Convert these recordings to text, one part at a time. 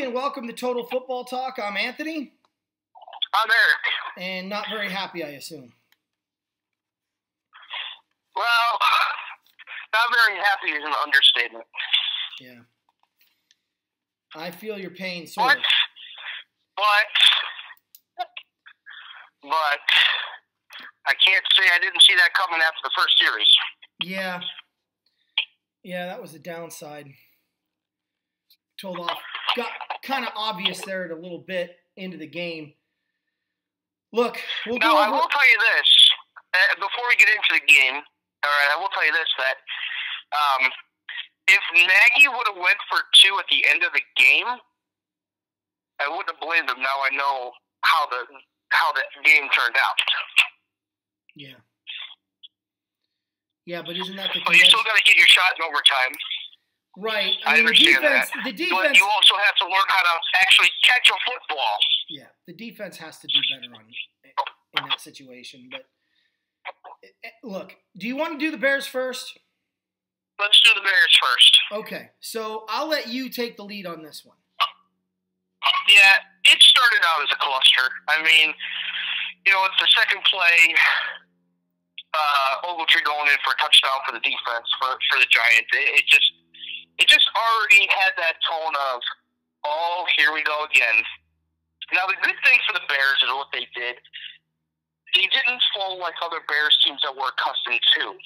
and welcome to Total Football Talk. I'm Anthony. I'm Eric. And not very happy, I assume. Well, not very happy is an understatement. Yeah. I feel your pain, sort of. But I can't say I didn't see that coming after the first series. Yeah. Yeah, that was the downside. Told off. Got kind of obvious there at a little bit into the game. Look, we'll go over. I will tell you this. Before we get into the game, all right, I will tell you this, that if Nagy would have went for two at the end of the game, I wouldn't have blamed him. Now I know how the game turned out. Yeah. Yeah, but isn't that the But you still got to get your shot in overtime. Right. I mean, understand that. The defense. But you also have to learn how to actually catch a football. Yeah, the defense has to do better in that situation. But look, do you want to do the Bears first? Let's do the Bears first. Okay, so I'll let you take the lead on this one. Yeah, it started out as a cluster. I mean, it's the second play. Ogletree going in for a touchdown for the defense for the Giants. It just already had that tone of, oh, here we go again. Now, the good thing for the Bears is what they did. They didn't fold like other Bears teams that we're accustomed to,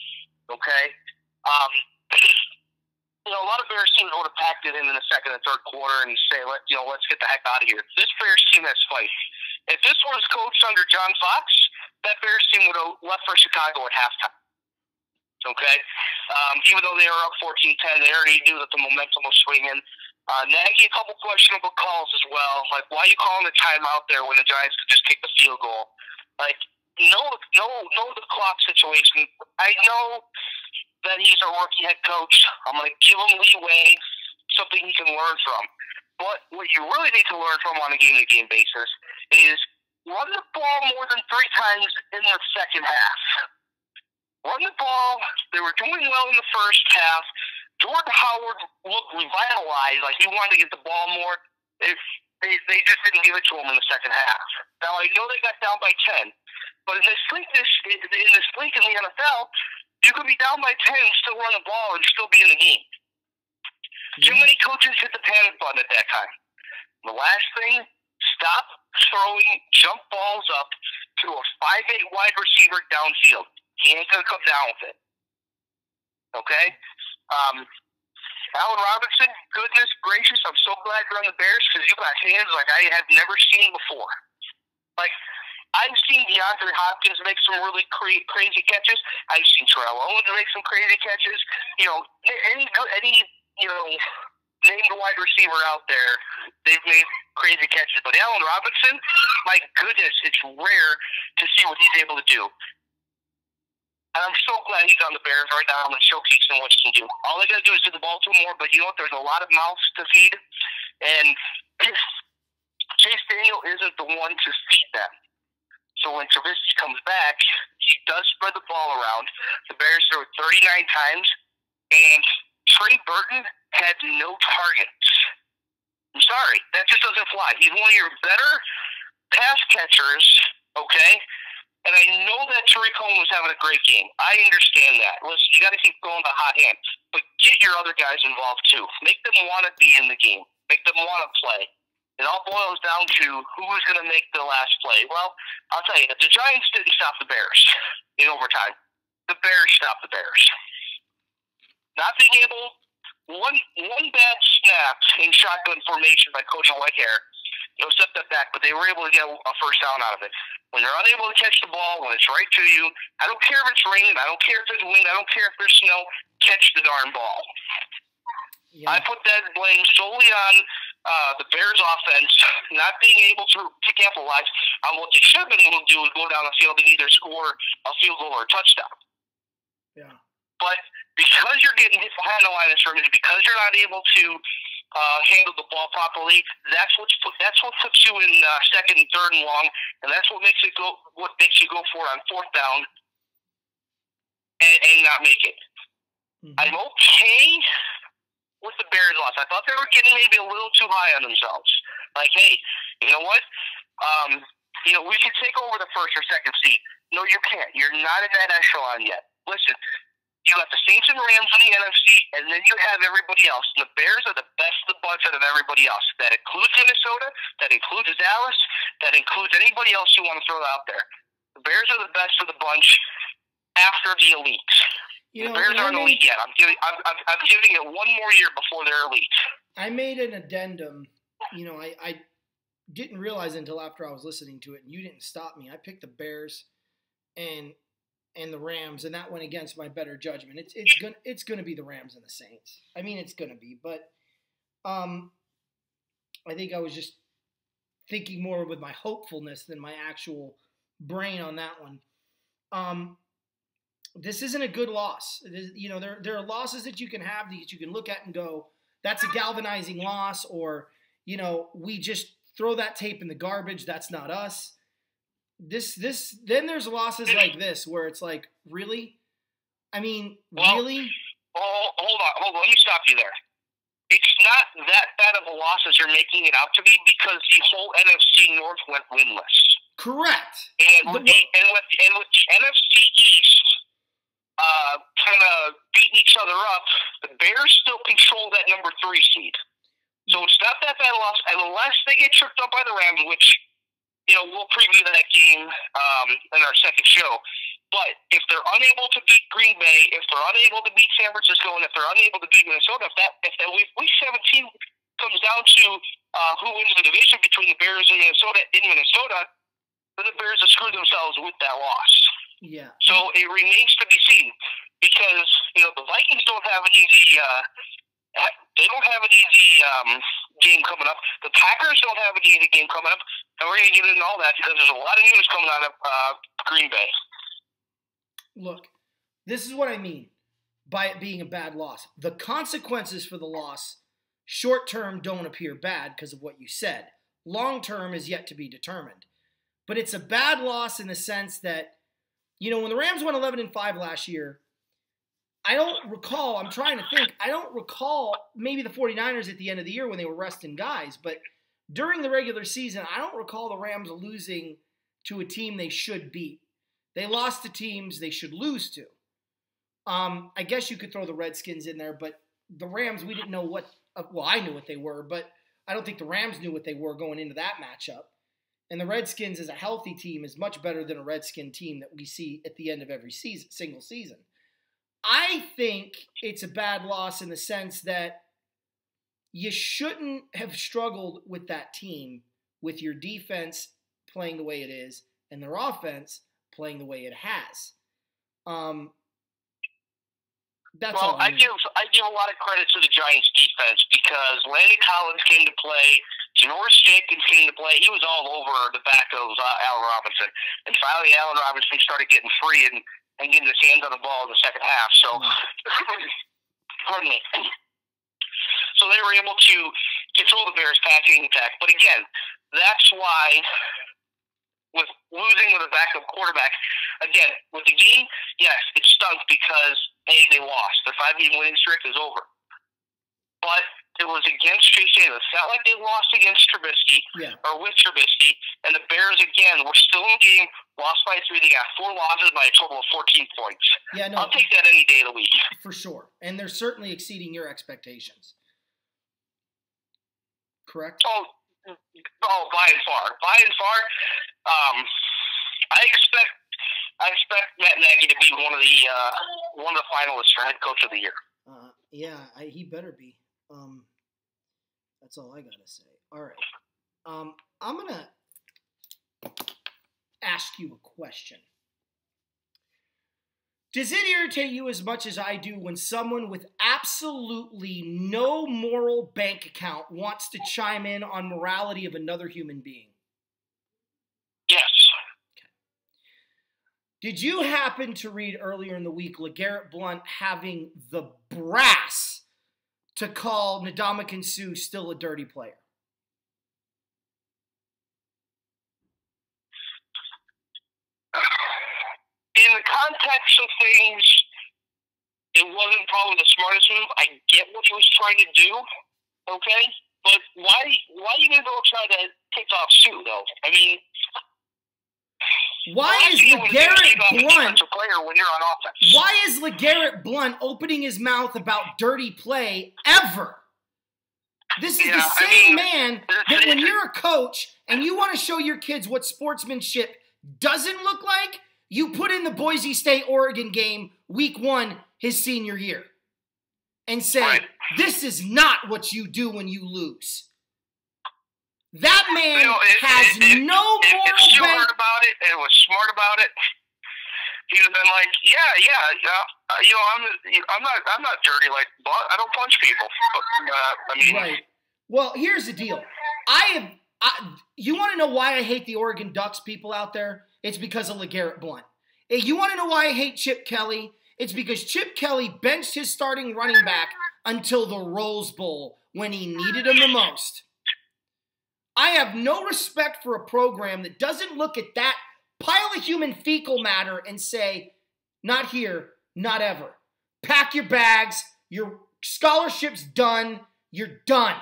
okay? A lot of Bears teams would have packed it in the second and third quarter and say, let's get the heck out of here. This Bears team has fight. If this was coached under John Fox, that Bears team would have left for Chicago at halftime. Okay? Even though they were up 14-10, they already knew that the momentum was swinging. Nagy, a couple questionable calls as well. Like, why are you calling the timeout there when the Giants could just kick the field goal? Like, know the clock situation. I know that he's a rookie head coach. I'm going to give him leeway, something he can learn from. But what you really need to learn from on a game-to-game basis is run the ball more than 3 times in the second half. Run the ball. They were doing well in the first half. Jordan Howard looked revitalized, like he wanted to get the ball more. They just didn't give it to him in the second half. Now, I know they got down by 10, but in this league in the NFL, you could be down by 10 and still run the ball and still be in the game. Too many coaches hit the panic button at that time. The last thing, stop throwing jump balls up to a 5'8" wide receiver downfield. He ain't going to come down with it. Okay? Allen Robinson, goodness gracious, I'm so glad you're on the Bears because you got hands like I have never seen before. Like, I've seen DeAndre Hopkins make some really crazy catches. I've seen Terrell Owens make some crazy catches. Any named wide receiver out there, they've made crazy catches. But Allen Robinson, my goodness, it's rare to see what he's able to do. And I'm so glad he's on the Bears right now and showcasing what he can do. All they got to do is get the ball to him more, but you know what? There's a lot of mouths to feed, and Chase Daniel isn't the one to feed them. So when Trubisky comes back, he does spread the ball around. The Bears threw it 39 times, and Trey Burton had no targets. I'm sorry. That just doesn't fly. He's one of your better pass catchers, okay? And I know that Tariq Cohen was having a great game. I understand that. Listen, you got to keep going the hot hand. But get your other guys involved, too. Make them want to be in the game. Make them want to play. It all boils down to who's going to make the last play. Well, I'll tell you, the Giants didn't stop the Bears in overtime. The Bears stopped the Bears. Not being able, one bad snap in shotgun formation by Coach Whitehair, set that back, but they were able to get a first down out of it. When they're unable to catch the ball, when it's right to you, I don't care if it's raining, I don't care if there's wind, I don't care if there's snow, catch the darn ball. Yeah. I put that blame solely on the Bears offense not being able to capitalize on what they should have been able to do is go down the field and either score a field goal or a touchdown. Yeah. But because you're getting hit behind the line of scrimmage, because you're not able to handle the ball properly, that's what puts you in second and third and long, and that's what makes you go for it on fourth down and not make it. Mm-hmm. I'm okay with the Bears loss. I thought they were getting maybe a little too high on themselves. Like, hey, you know what? We can take over the first or second seed. No, you can't. You're not in that echelon yet. Listen, you got the Saints and Rams in the NFC, and then you have everybody else. And the Bears are the best of the bunch out of everybody else. That includes Minnesota. That includes Dallas. That includes anybody else you want to throw out there. The Bears are the best of the bunch after the elite. The Bears aren't elite yet. I'm giving it one more year before they're elite. I made an addendum. I didn't realize until after I was listening to it, and you didn't stop me. I picked the Bears and the Rams, and that went against my better judgment. It's gonna be the Rams and the Saints. I mean, it's gonna be, but I think I was just thinking more with my hopefulness than my actual brain on that one. This isn't a good loss. There are losses that you can have that you can look at and go, that's a galvanizing loss, or we just throw that tape in the garbage. That's not us. Then there's losses like this where it's like, really? I mean, really? Hold on. Let me stop you there. It's not that bad of a loss as you're making it out to be, because the whole NFC North went winless. Correct. And with the NFC East kind of beating each other up, the Bears still control that number 3 seed. So it's not that bad a loss, unless they get tripped up by the Rams, which, we'll preview that game in our second show. But if they're unable to beat Green Bay, if they're unable to beat San Francisco, and if they're unable to beat Minnesota, if week 17 comes down to who wins the division between the Bears and Minnesota in Minnesota, then the Bears have screwed themselves with that loss. Yeah. So it remains to be seen, because the Vikings don't have an easy. They don't have an easy game coming up. The Packers don't have an easy game coming up, and we're going to get into all that because there's a lot of news coming out of Green Bay. Look, this is what I mean by it being a bad loss. The consequences for the loss, short term, don't appear bad because of what you said. Long term is yet to be determined. But it's a bad loss in the sense that, when the Rams went 11-5 last year, I don't recall maybe the 49ers at the end of the year when they were resting guys, but during the regular season, I don't recall the Rams losing to a team they should beat. They lost to teams they should lose to. I guess you could throw the Redskins in there, but the Rams, we didn't know I knew what they were, but I don't think the Rams knew what they were going into that matchup. And the Redskins, as a healthy team, is much better than a Redskin team that we see at the end of every single season. I think it's a bad loss in the sense that you shouldn't have struggled with that team with your defense playing the way it is and their offense playing the way it has. That's all I give a lot of credit to the Giants defense, because Landon Collins came to play, Janoris Jenkins came to play. He was all over the back of Allen Robinson, and finally Allen Robinson started getting free and getting his hands on the ball in the second half. So, pardon me. So they were able to control the Bears' passing attack. But again, that's why, with losing with a backup quarterback, again, with the game, yes, it stunk because, they lost. Their 5-game winning streak is over. But it was against Chase Daniel. It's not like they lost against Trubisky or with Trubisky. And the Bears, again, were still in the game, lost by 3. They got 4 losses by a total of 14 points. Yeah, no, I'll take that any day of the week. For sure. And they're certainly exceeding your expectations. Correct? Oh, by and far. I expect Matt Nagy to be one of the finalists for head coach of the year. He better be. That's all I gotta say. All right. I'm gonna ask you a question. Does it irritate you as much as I do when someone with absolutely no moral bank account wants to chime in on morality of another human being? Yes. Okay. Did you happen to read earlier in the week LeGarrette Blount having the brass to call Ndamukong Suh still a dirty player? In the context of things, it wasn't probably the smartest move. I get what he was trying to do, okay? But why you gonna go try to take off Sue though? I mean, why is LeGarrette Blount? Player when you're on offense. Why is LeGarrette Blount opening his mouth about dirty play ever? This is the same man that when you're a coach and you want to show your kids what sportsmanship doesn't look like, you put in the Boise State-Oregon game week 1 his senior year and say, this is not what you do when you lose. That man has no moral bank. If Stu heard about it and was smart about it, he would have been like, I'm not dirty like Blount. I don't punch people. Right. Well, here's the deal. You want to know why I hate the Oregon Ducks people out there? It's because of LeGarrette Blount. You want to know why I hate Chip Kelly? It's because Chip Kelly benched his starting running back until the Rose Bowl when he needed him the most. I have no respect for a program that doesn't look at that pile of human fecal matter and say, not here, not ever. Pack your bags. Your scholarship's done. You're done.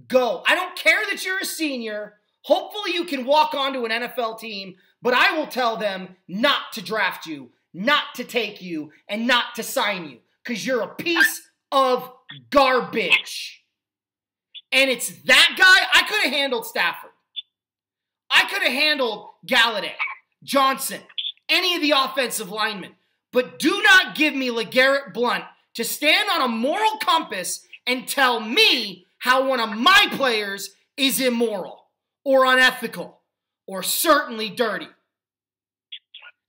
Go. I don't care that you're a senior. Hopefully you can walk onto an NFL team, but I will tell them not to draft you, not to take you, and not to sign you, because you're a piece of garbage. And it's that guy. I could have handled Stafford. I could have handled Galladay, Johnson, any of the offensive linemen. But do not give me LeGarrette Blount to stand on a moral compass and tell me how one of my players is immoral or unethical or certainly dirty.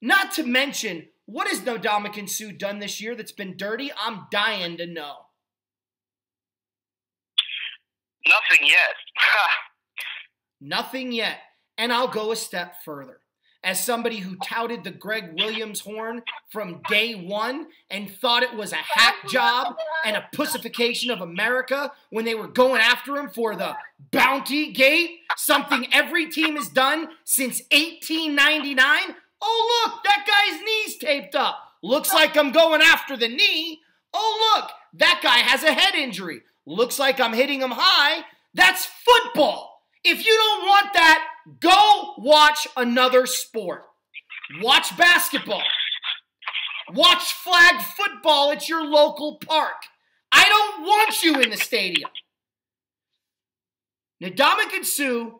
Not to mention, what has Ndamukong Suh done this year that's been dirty? I'm dying to know. Nothing yet. Nothing yet. And I'll go a step further. As somebody who touted the Greg Williams horn from day one and thought it was a hack job and a pussification of America when they were going after him for the bounty gate, something every team has done since 1899. Oh, look, that guy's knee's taped up. Looks like I'm going after the knee. Oh, look, that guy has a head injury. Looks like I'm hitting him high. That's football. If you don't want that, go watch another sport. Watch basketball. Watch flag football at your local park. I don't want you in the stadium. Ndamukong Suh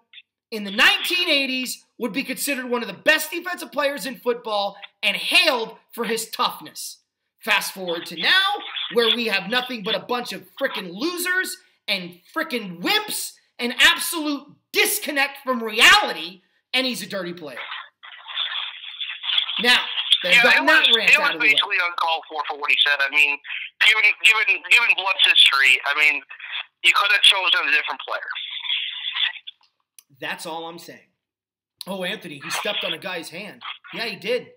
in the 1980s would be considered one of the best defensive players in football and hailed for his toughness. Fast forward to now, where we have nothing but a bunch of frickin' losers and frickin' wimps and absolute disconnect from reality, and he's a dirty player. Now, they've gotten that rant out of the way. It was basically uncalled for what he said. I mean, given Blount's history, I mean, you could have chosen a different player. That's all I'm saying. Oh, Anthony, he stepped on a guy's hand. Yeah, he did.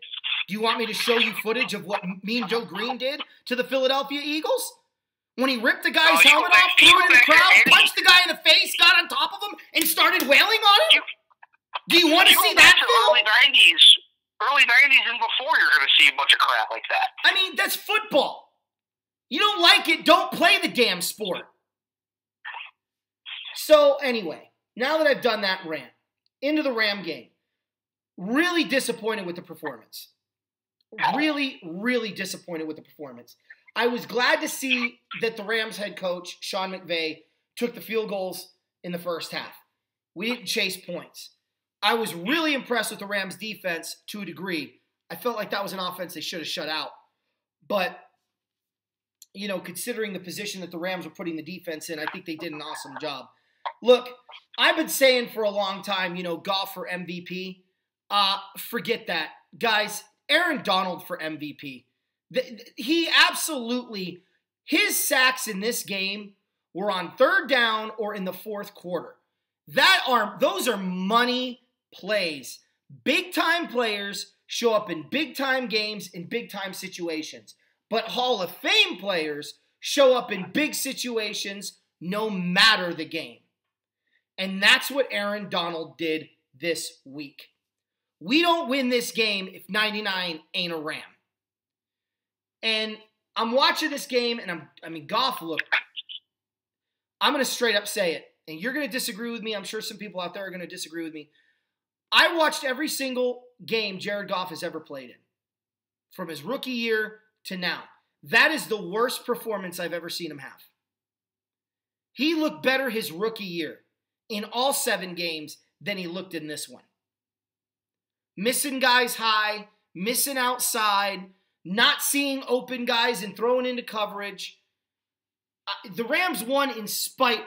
Do you want me to show you footage of what Mean Joe Green did to the Philadelphia Eagles? When he ripped the guy's helmet off, threw it in the crowd, punched the guy in the face, got on top of him, and started wailing on him? Do you want to see that film? Early 90s and before, you're going to see a bunch of crap like that. I mean, that's football. You don't like it, don't play the damn sport. So, anyway, now that I've done that rant, into the Ram game, really disappointed with the performance. Really, really disappointed with the performance. I was glad to see that the Rams head coach, Sean McVay, took the field goals in the first half. We didn't chase points. I was really impressed with the Rams defense to a degree. I felt like that was an offense they should have shut out. But, you know, considering the position that the Rams were putting the defense in, I think they did an awesome job. Look, I've been saying for a long time, you know, Goff for MVP. Forget that. Guys, Aaron Donald for MVP. He absolutely, his sacks in this game were on third down or in the fourth quarter. Those are money plays. Big time players show up in big time games in big time situations. But Hall of Fame players show up in big situations no matter the game. And that's what Aaron Donald did this week. We don't win this game if 99 ain't a Ram. And I'm watching this game, and Goff looked. I'm going to straight up say it, and you're going to disagree with me. I'm sure some people out there are going to disagree with me. I watched every single game Jared Goff has ever played in, from his rookie year to now. That is the worst performance I've ever seen him have. He looked better his rookie year in all 7 games than he looked in this one. Missing guys high, missing outside, not seeing open guys and throwing into coverage. The Rams won in spite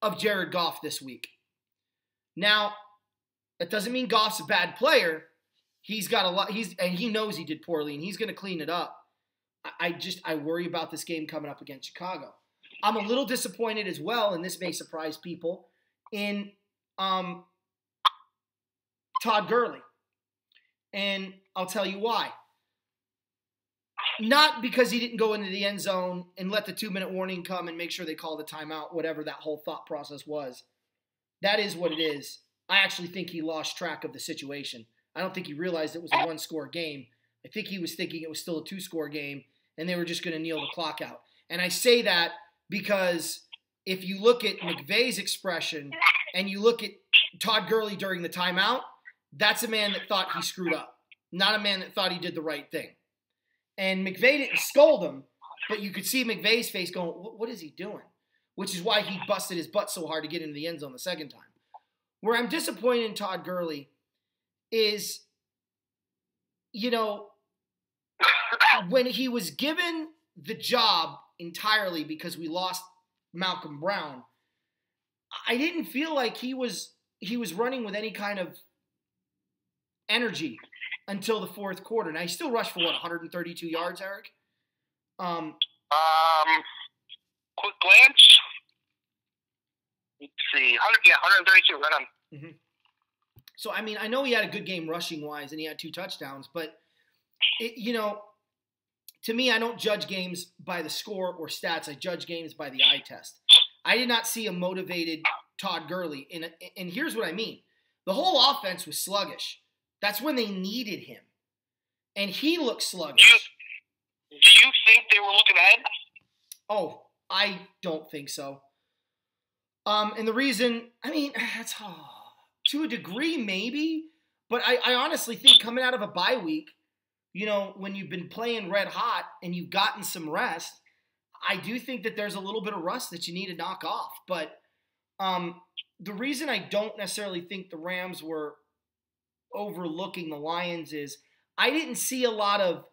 of Jared Goff this week. Now, that doesn't mean Goff's a bad player. He's got a lot. And he knows he did poorly, and he's going to clean it up. I worry about this game coming up against Chicago. I'm a little disappointed as well, and this may surprise people, in Todd Gurley. And I'll tell you why. Not because he didn't go into the end zone and let the 2-minute warning come and make sure they call the timeout, whatever that whole thought process was. That is what it is. I actually think he lost track of the situation. I don't think he realized it was a 1-score game. I think he was thinking it was still a 2-score game, and they were just going to kneel the clock out. And I say that because if you look at McVay's expression and you look at Todd Gurley during the timeout, that's a man that thought he screwed up, not a man that thought he did the right thing. And McVay didn't scold him, but you could see McVay's face going, what is he doing? Which is why he busted his butt so hard to get into the end zone the second time. Where I'm disappointed in Todd Gurley is, when he was given the job entirely because we lost Malcolm Brown, I didn't feel like he was running with any kind of energy until the fourth quarter. Now, he still rushed for, 132 yards, Eric? Quick glance. Let's see. 132, right on. Mm-hmm. So, I know he had a good game rushing-wise, and he had 2 touchdowns, but, to me, I don't judge games by the score or stats. I judge games by the eye test. I did not see a motivated Todd Gurley. And here's what I mean. The whole offense was sluggish. That's when they needed him. And he looked sluggish. Do you think they were looking ahead? Oh, I don't think so. And the reason, that's to a degree maybe, but I honestly think coming out of a bye week, when you've been playing red hot and you've gotten some rest, I do think that there's a little bit of rust that you need to knock off. But the reason I don't necessarily think the Rams were overlooking the Lions is I didn't see a lot of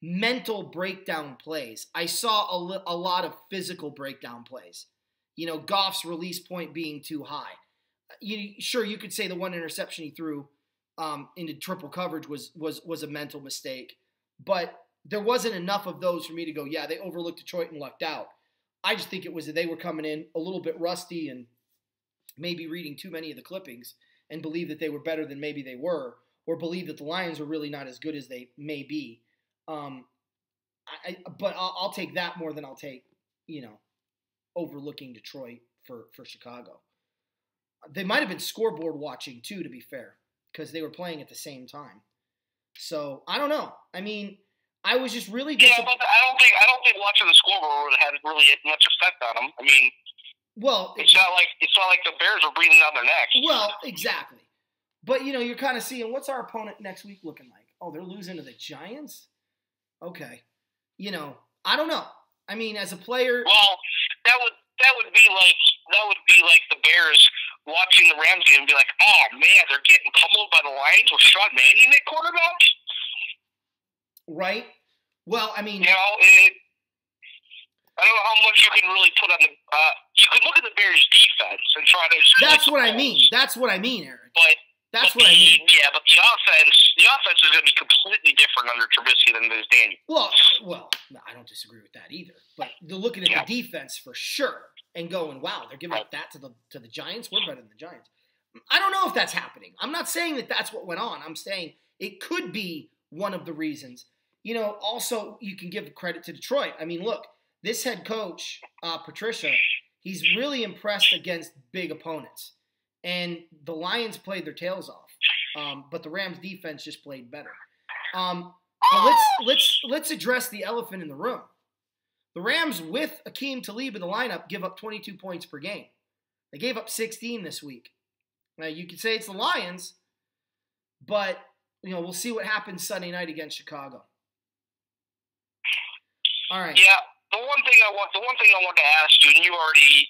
mental breakdown plays. I saw a lot of physical breakdown plays. Goff's release point being too high. Sure, you could say the one interception he threw into triple coverage was a mental mistake, but there wasn't enough of those for me to go, yeah, they overlooked Detroit and lucked out. I just think it was that they were coming in a little bit rusty and maybe reading too many of the clippings and believe that they were better than maybe they were, or believe that the Lions were really not as good as they may be. But I'll take that more than I'll take, overlooking Detroit for Chicago. They might have been scoreboard watching too, to be fair, because they were playing at the same time. So I don't know. I was just really disappointed. Yeah, but I don't think watching the scoreboard had really much effect on them. Well, it's not like the Bears are breathing down their necks. Well, exactly. But you're kind of seeing what's our opponent next week looking like. Oh, they're losing to the Giants. Okay, I don't know. As a player, well, that would be like the Bears watching the Rams game and be like, oh man, they're getting pummeled by the Lions with Sean Mannion at quarterback. Right. Well, I don't know how much you can really put on the. You can look at the Bears' defense and try to. That's what I mean. That's what I mean, Eric. But that's what I mean. Yeah, but the offense is going to be completely different under Trubisky than it is Daniel. Well, no, I don't disagree with that either. But they're looking at the defense for sure and going, wow, they're giving up that to the Giants. We're better than the Giants. I don't know if that's happening. I'm not saying that that's what went on. I'm saying it could be one of the reasons. Also, you can give credit to Detroit. Look, this head coach, Patricia, he's really impressed against big opponents. And the Lions played their tails off. But the Rams defense just played better. But let's address the elephant in the room. The Rams with Akeem Talib in the lineup give up 22 points per game. They gave up 16 this week. Now, you could say it's the Lions, but, we'll see what happens Sunday night against Chicago. All right. Yeah, the one thing I want to ask you, and you already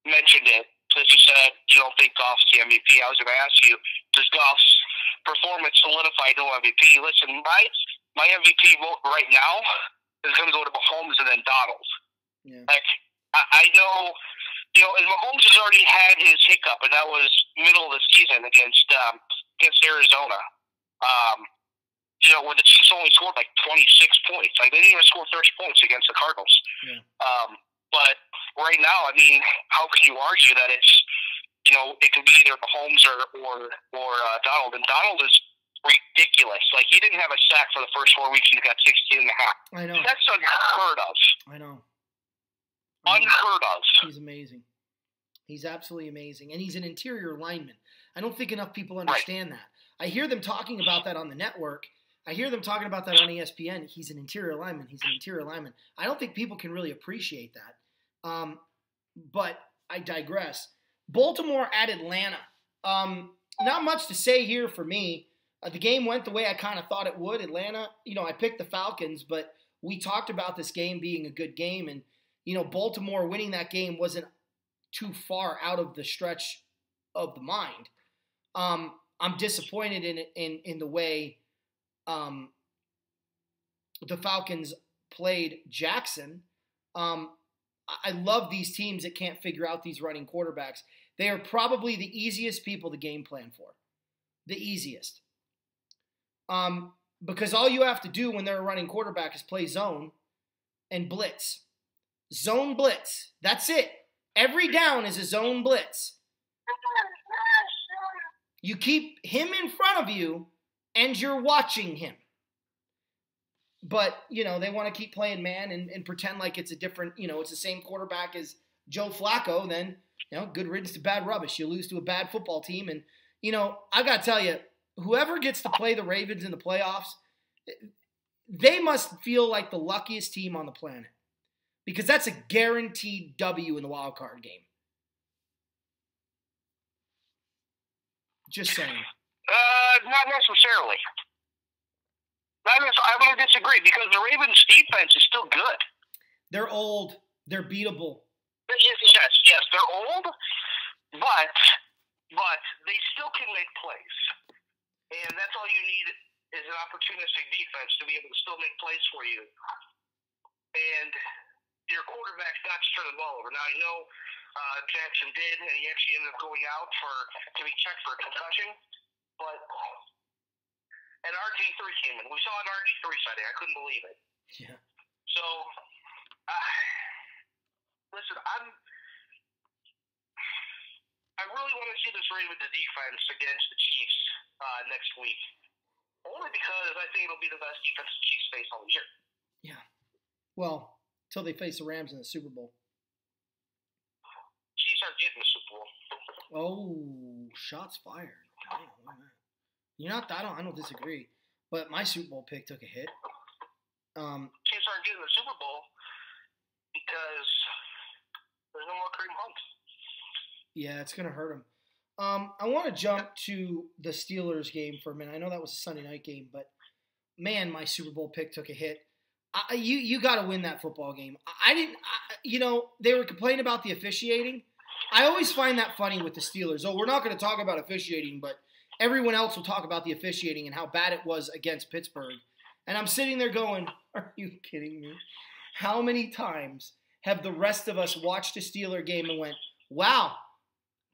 mentioned it, because you said you don't think Goff's the MVP. I was going to ask you, does Goff's performance solidify no MVP? Listen, my MVP vote right now is going to go to Mahomes and then Donald. Yeah. Like, I know, and Mahomes has already had his hiccup, and that was middle of the season against Arizona. Where the Chiefs only scored like 26 points. Like, they didn't even score 30 points against the Cardinals. Yeah. But right now, I mean, how can you argue that it's, it could be either Mahomes or Donald? And Donald is ridiculous. Like, he didn't have a sack for the first 4 weeks, and he got 16 and a half. I know. That's unheard of. I know. Unheard of. He's amazing. He's absolutely amazing. And he's an interior lineman. I don't think enough people understand that. I hear them talking about that on the network. I hear them talking about that on ESPN. He's an interior lineman. He's an interior lineman. I don't think people can really appreciate that. But I digress. Baltimore at Atlanta. Not much to say here for me. The game went the way I kind of thought it would. Atlanta, I picked the Falcons, but we talked about this game being a good game. And, Baltimore winning that game wasn't too far out of the stretch of the mind. I'm disappointed in the way the Falcons played Jackson. I love these teams that can't figure out these running quarterbacks. They are probably the easiest people to game plan for. The easiest. Because all you have to do when they're a running quarterback is play zone and blitz. Zone blitz. That's it. Every down is a zone blitz. You keep him in front of you, and you're watching him. But, they want to keep playing man and pretend like it's a different, it's the same quarterback as Joe Flacco. Then, good riddance to bad rubbish. You lose to a bad football team. And, I got to tell you, whoever gets to play the Ravens in the playoffs, they must feel like the luckiest team on the planet. Because that's a guaranteed W in the wild card game. Just saying. Not necessarily. I'm going to disagree because the Ravens' defense is still good. They're old. They're beatable. Yes, they're old, but they still can make plays. And that's all you need is an opportunistic defense to be able to still make plays for you. And your quarterback's not just turning the ball over. Now, I know Jackson did, and he actually ended up going out to be checked for a concussion. But and RG3 came in. We saw an RG3 Sunday. I couldn't believe it. Yeah. So, listen, I really want to see this Ravens defense against the Chiefs next week. Only because I think it'll be the best defense the Chiefs face all year. Yeah. Well, until they face the Rams in the Super Bowl. Chiefs aren't getting the Super Bowl. Oh, shots fired. I don't disagree. But my Super Bowl pick took a hit. Chiefs aren't getting the Super Bowl because there's no more Kareem Hunt. Yeah, it's going to hurt him. I want to jump to the Steelers game for a minute. I know that was a Sunday night game, but man, my Super Bowl pick took a hit. You got to win that football game. They were complaining about the officiating. I always find that funny with the Steelers. Oh, we're not going to talk about officiating, but everyone else will talk about the officiating and how bad it was against Pittsburgh. And I'm sitting there going, are you kidding me? How many times have the rest of us watched a Steeler game and went, wow,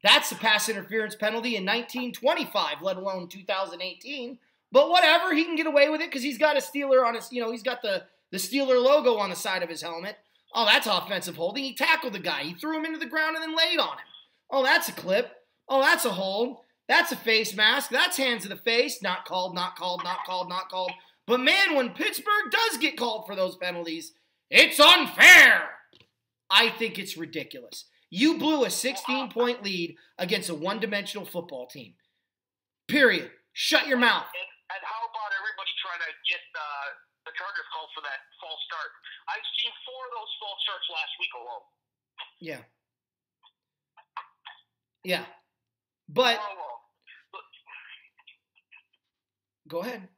that's a pass interference penalty in 1925, let alone 2018. But whatever, he can get away with it because he's got a Steeler on his, he's got the Steeler logo on the side of his helmet. Oh, that's offensive holding. He tackled the guy. He threw him into the ground and then laid on him. Oh, that's a clip. Oh, that's a hold. That's a face mask. That's hands to the face. Not called, not called, not called, not called. But man, when Pittsburgh does get called for those penalties, it's unfair. I think it's ridiculous. You blew a 16-point lead against a one-dimensional football team. Period. Shut your mouth. I And how about everybody trying to get the Chargers called for that false start? I've seen 4 of those false starts last week alone. Yeah. Yeah. But go ahead.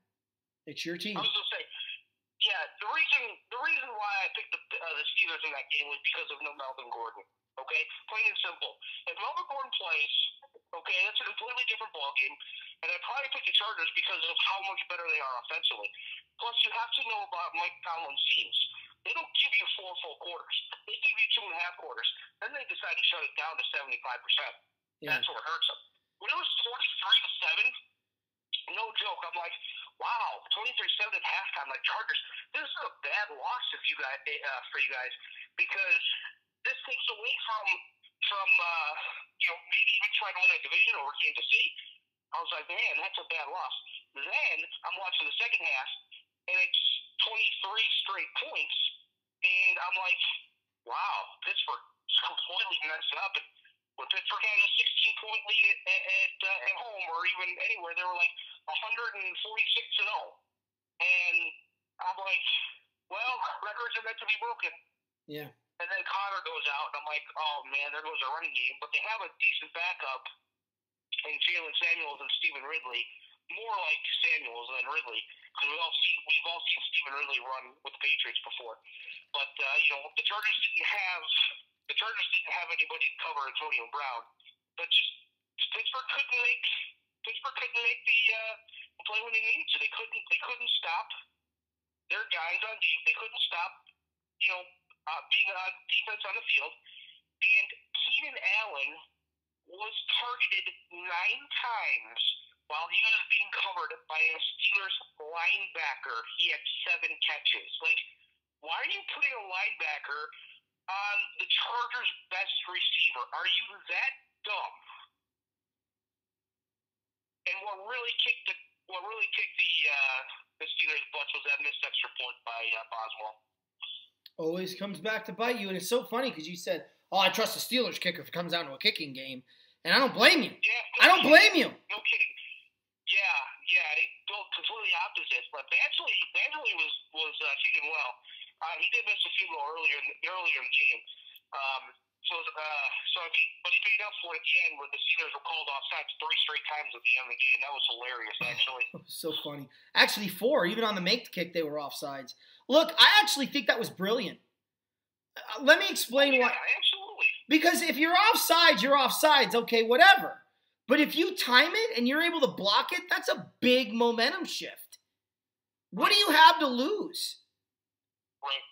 It's your team. I was going to say, yeah, the reason why I picked the Steelers in that game was because of no Melvin Gordon. Okay, plain and simple. If Melvin Gordon plays, okay, that's a completely different ballgame. And I probably picked the Chargers because of how much better they are offensively. Plus, you have to know about Mike Tomlin's teams. They don't give you 4 full quarters. They give you 2.5 quarters. Then they decide to shut it down to 75%. Yeah. That's what hurts them. When it was 23-7, no joke. I'm like, wow, 23-7 at halftime. Like, Chargers, this is a bad loss if you guys, for you guys, because this takes away from maybe even trying to win a division over Kansas City. I was like, man, that's a bad loss. Then I'm watching the second half, and it's 23 straight points, and I'm like, wow, Pittsburgh completely messed up. And when Pittsburgh had a 16-point lead at home or even anywhere, they were like 146-0. And I'm like, well, records are meant to be broken. Yeah. And then Connor goes out, and I'm like, oh, man, there goes a running game. But they have a decent backup in Jalen Samuels and Stephen Ridley. More like Samuels than Ridley, because we've all seen Stephen Ridley run with the Patriots before. But the Chargers didn't have anybody to cover Antonio Brown. But just Pittsburgh couldn't make the play when they needed to. They couldn't stop their guys on deep. They couldn't stop being on defense on the field. And Keenan Allen was targeted 9 times while he was being covered by a Steelers linebacker. He had 7 catches. Like, why are you putting a linebacker on the Chargers' best receiver? Are you that dumb? And what really kicked the Steelers' butts was that missed extra point by Boswell. Always comes back to bite you, and it's so funny because you said, "Oh, I trust the Steelers kicker if it comes down to a kicking game," and I don't blame you. Yeah, I don't blame you. No kidding. Yeah, it goes completely opposite. But Bantley was kicking well. He did miss a field goal earlier in the game. But he paid up for it at the end when the Steelers were called offsides 3 straight times at the end of the game. That was hilarious, actually. So funny. Actually, 4. Even on the make the kick, they were offsides. Look, I actually think that was brilliant. Let me explain why. Absolutely. Because if you're offsides, you're offsides. Okay, whatever. But if you time it and you're able to block it, that's a big momentum shift. What do you have to lose? Right.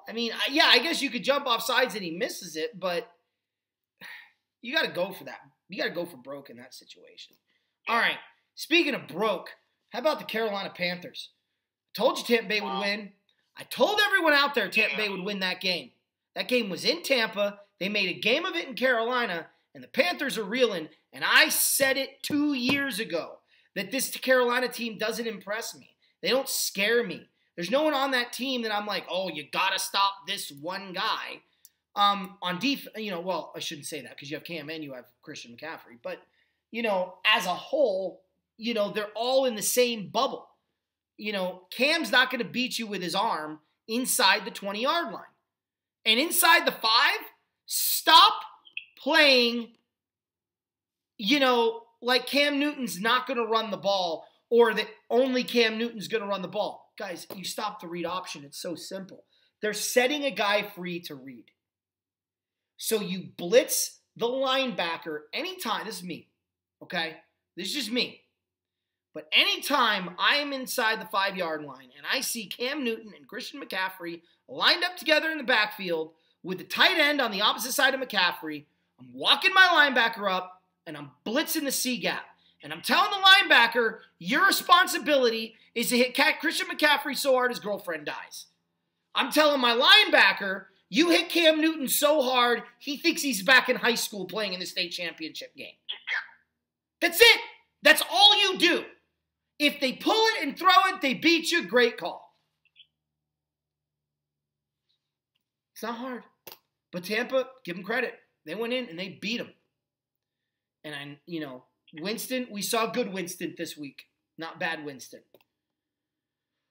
I mean, I guess you could jump off sides and he misses it, but you got to go for that. You got to go for broke in that situation. All right. Speaking of broke, how about the Carolina Panthers? I told you Tampa Bay would win. I told everyone out there Tampa Bay would win that game. That game was in Tampa. They made a game of it in Carolina, and the Panthers are reeling. And I said it 2 years ago that this Carolina team doesn't impress me. They don't scare me. There's no one on that team that I'm like, oh, you got to stop this one guy. On defense, well, I shouldn't say that because you have Cam and you have Christian McCaffrey. But, as a whole, they're all in the same bubble. Cam's not going to beat you with his arm inside the 20-yard line. And inside the 5, stop playing, like Cam Newton's not going to run the ball or that only Cam Newton's going to run the ball. Guys, you stop the read option. It's so simple. They're setting a guy free to read. So you blitz the linebacker anytime. This is me, okay? This is just me. But anytime I am inside the 5-yard line and I see Cam Newton and Christian McCaffrey lined up together in the backfield with the tight end on the opposite side of McCaffrey, I'm walking my linebacker up and I'm blitzing the C-gap. And I'm telling the linebacker, your responsibility is to hit Christian McCaffrey so hard his girlfriend dies. I'm telling my linebacker, you hit Cam Newton so hard, he thinks he's back in high school playing in the state championship game. That's it. That's all you do. If they pull it and throw it, they beat you. Great call. It's not hard. But Tampa, give them credit. They went in and they beat them. And Winston, we saw good Winston this week. not bad Winston.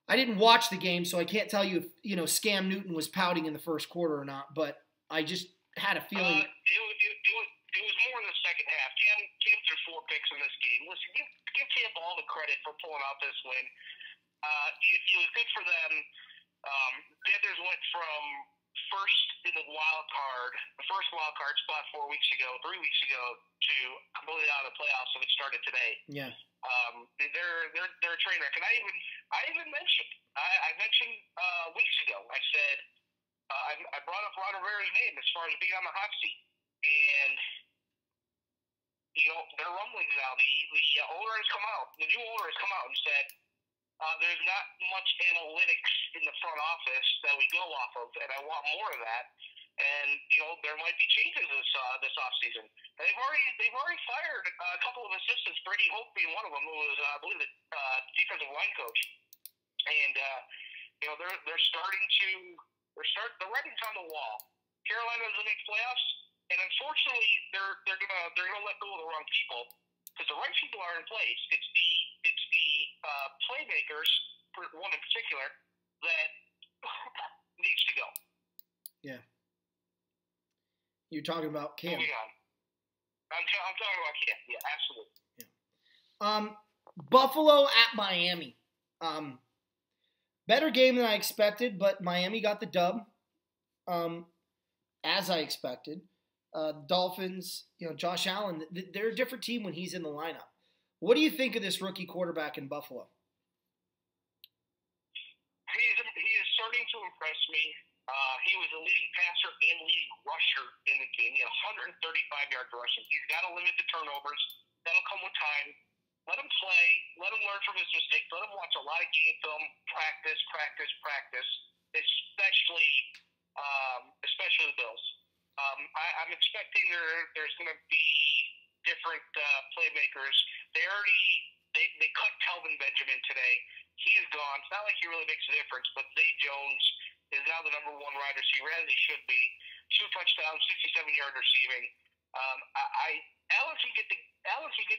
I didn't watch the game, so I can't tell you if, Scam Newton was pouting in the first quarter or not, but I just had a feeling. It was more in the second half. Cam threw 4 picks in this game. Listen, give Tampa all the credit for pulling out this win. It was good for them. Panthers went from first in the first wild card spot 3 weeks ago, to completely out of the playoffs, so it started today. Yeah. They're a train wreck. And I mentioned weeks ago, I said, I brought up Ron Rivera's name as far as being on the hot seat. And, they're rumblings now. The owner has come out. The new owner has come out and said, there's not much analytics in the front office that we go off of, and I want more of that. And there might be changes this offseason. And they've already fired a couple of assistants, Brady Hope being one of them, who was I believe the defensive line coach. And the writing's on the wall. Carolina doesn't make playoffs, and unfortunately they're gonna let go of the wrong people, because the right people are in place. It's the playmakers, for one in particular, that needs to go. Yeah. You're talking about Cam. Moving on. I'm talking about Cam. Yeah, absolutely. Yeah. Buffalo at Miami. Better game than I expected, but Miami got the dub. As I expected. Dolphins, Josh Allen, they're a different team when he's in the lineup. What do you think of this rookie quarterback in Buffalo? He is starting to impress me. He was a leading passer and leading rusher in the game. He had 135 yards rushing. He's got to limit the turnovers. That'll come with time. Let him play. Let him learn from his mistakes. Let him watch a lot of game film, practice, especially the Bills. I'm expecting there's going to be different playmakers. They cut Kelvin Benjamin today. He is gone. It's not like he really makes a difference, but Zay Jones is now the #1 wide receiver, as he should be. 2 touchdowns, 67-yard receiving. Allen can get the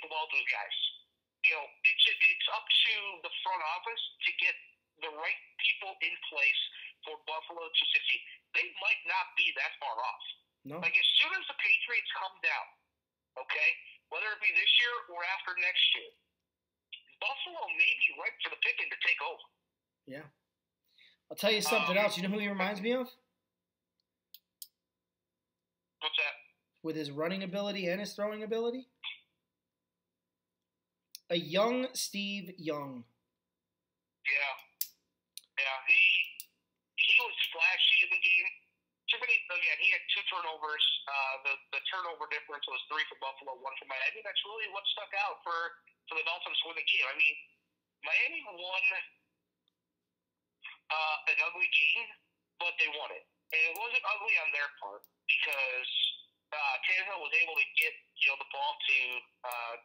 ball to his guys. It's up to the front office to get the right people in place for Buffalo to succeed. They might not be that far off. No. Like, as soon as the Patriots come down, okay, whether it be this year or after next year, Buffalo may be ripe for the picking to take over. Yeah. I'll tell you something else. You know who he reminds me of? What's that? With his running ability and his throwing ability? A young Steve Young. Yeah. He was flashy in the game. Again, he had 2 turnovers. The turnover difference was 3 for Buffalo, 1 for Miami. That's really what stuck out for the Dolphins to win the game. I mean, Miami won an ugly game, but they won it. And it wasn't ugly on their part, because Tannehill was able to get the ball to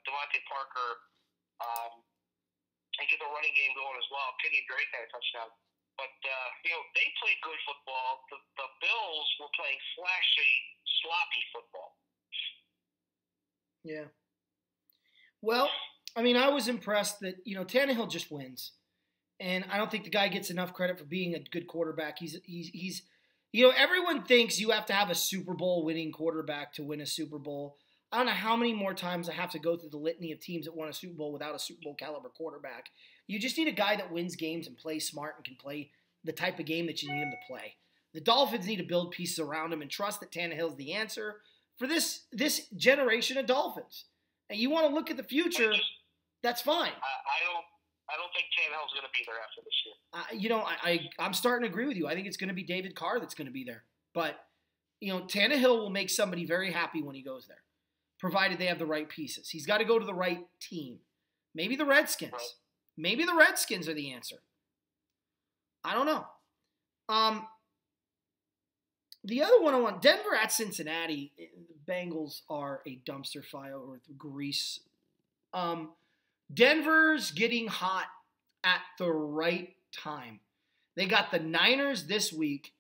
Devontae Parker and get the running game going as well. Kenyon Drake had a touchdown. But, they played good football. The Bills were playing flashy, sloppy football. Yeah. Well, I mean, I was impressed that, Tannehill just wins. And I don't think the guy gets enough credit for being a good quarterback. He's everyone thinks you have to have a Super Bowl winning quarterback to win a Super Bowl. I don't know how many more times I have to go through the litany of teams that won a Super Bowl without a Super Bowl caliber quarterback. You just need a guy that wins games and plays smart and can play the type of game that you need him to play. The Dolphins need to build pieces around him and trust that Tannehill's the answer for this generation of Dolphins. And you want to look at the future, that's fine. I don't think Tannehill's going to be there after this year. I'm starting to agree with you. I think it's going to be David Carr that's going to be there. But, Tannehill will make somebody very happy when he goes there, provided they have the right pieces. He's got to go to the right team. Maybe the Redskins. Right. Maybe the Redskins are the answer. I don't know. The other one I want, Denver at Cincinnati. The Bengals are a dumpster fire with grease. Denver's getting hot at the right time. They got the Niners this week.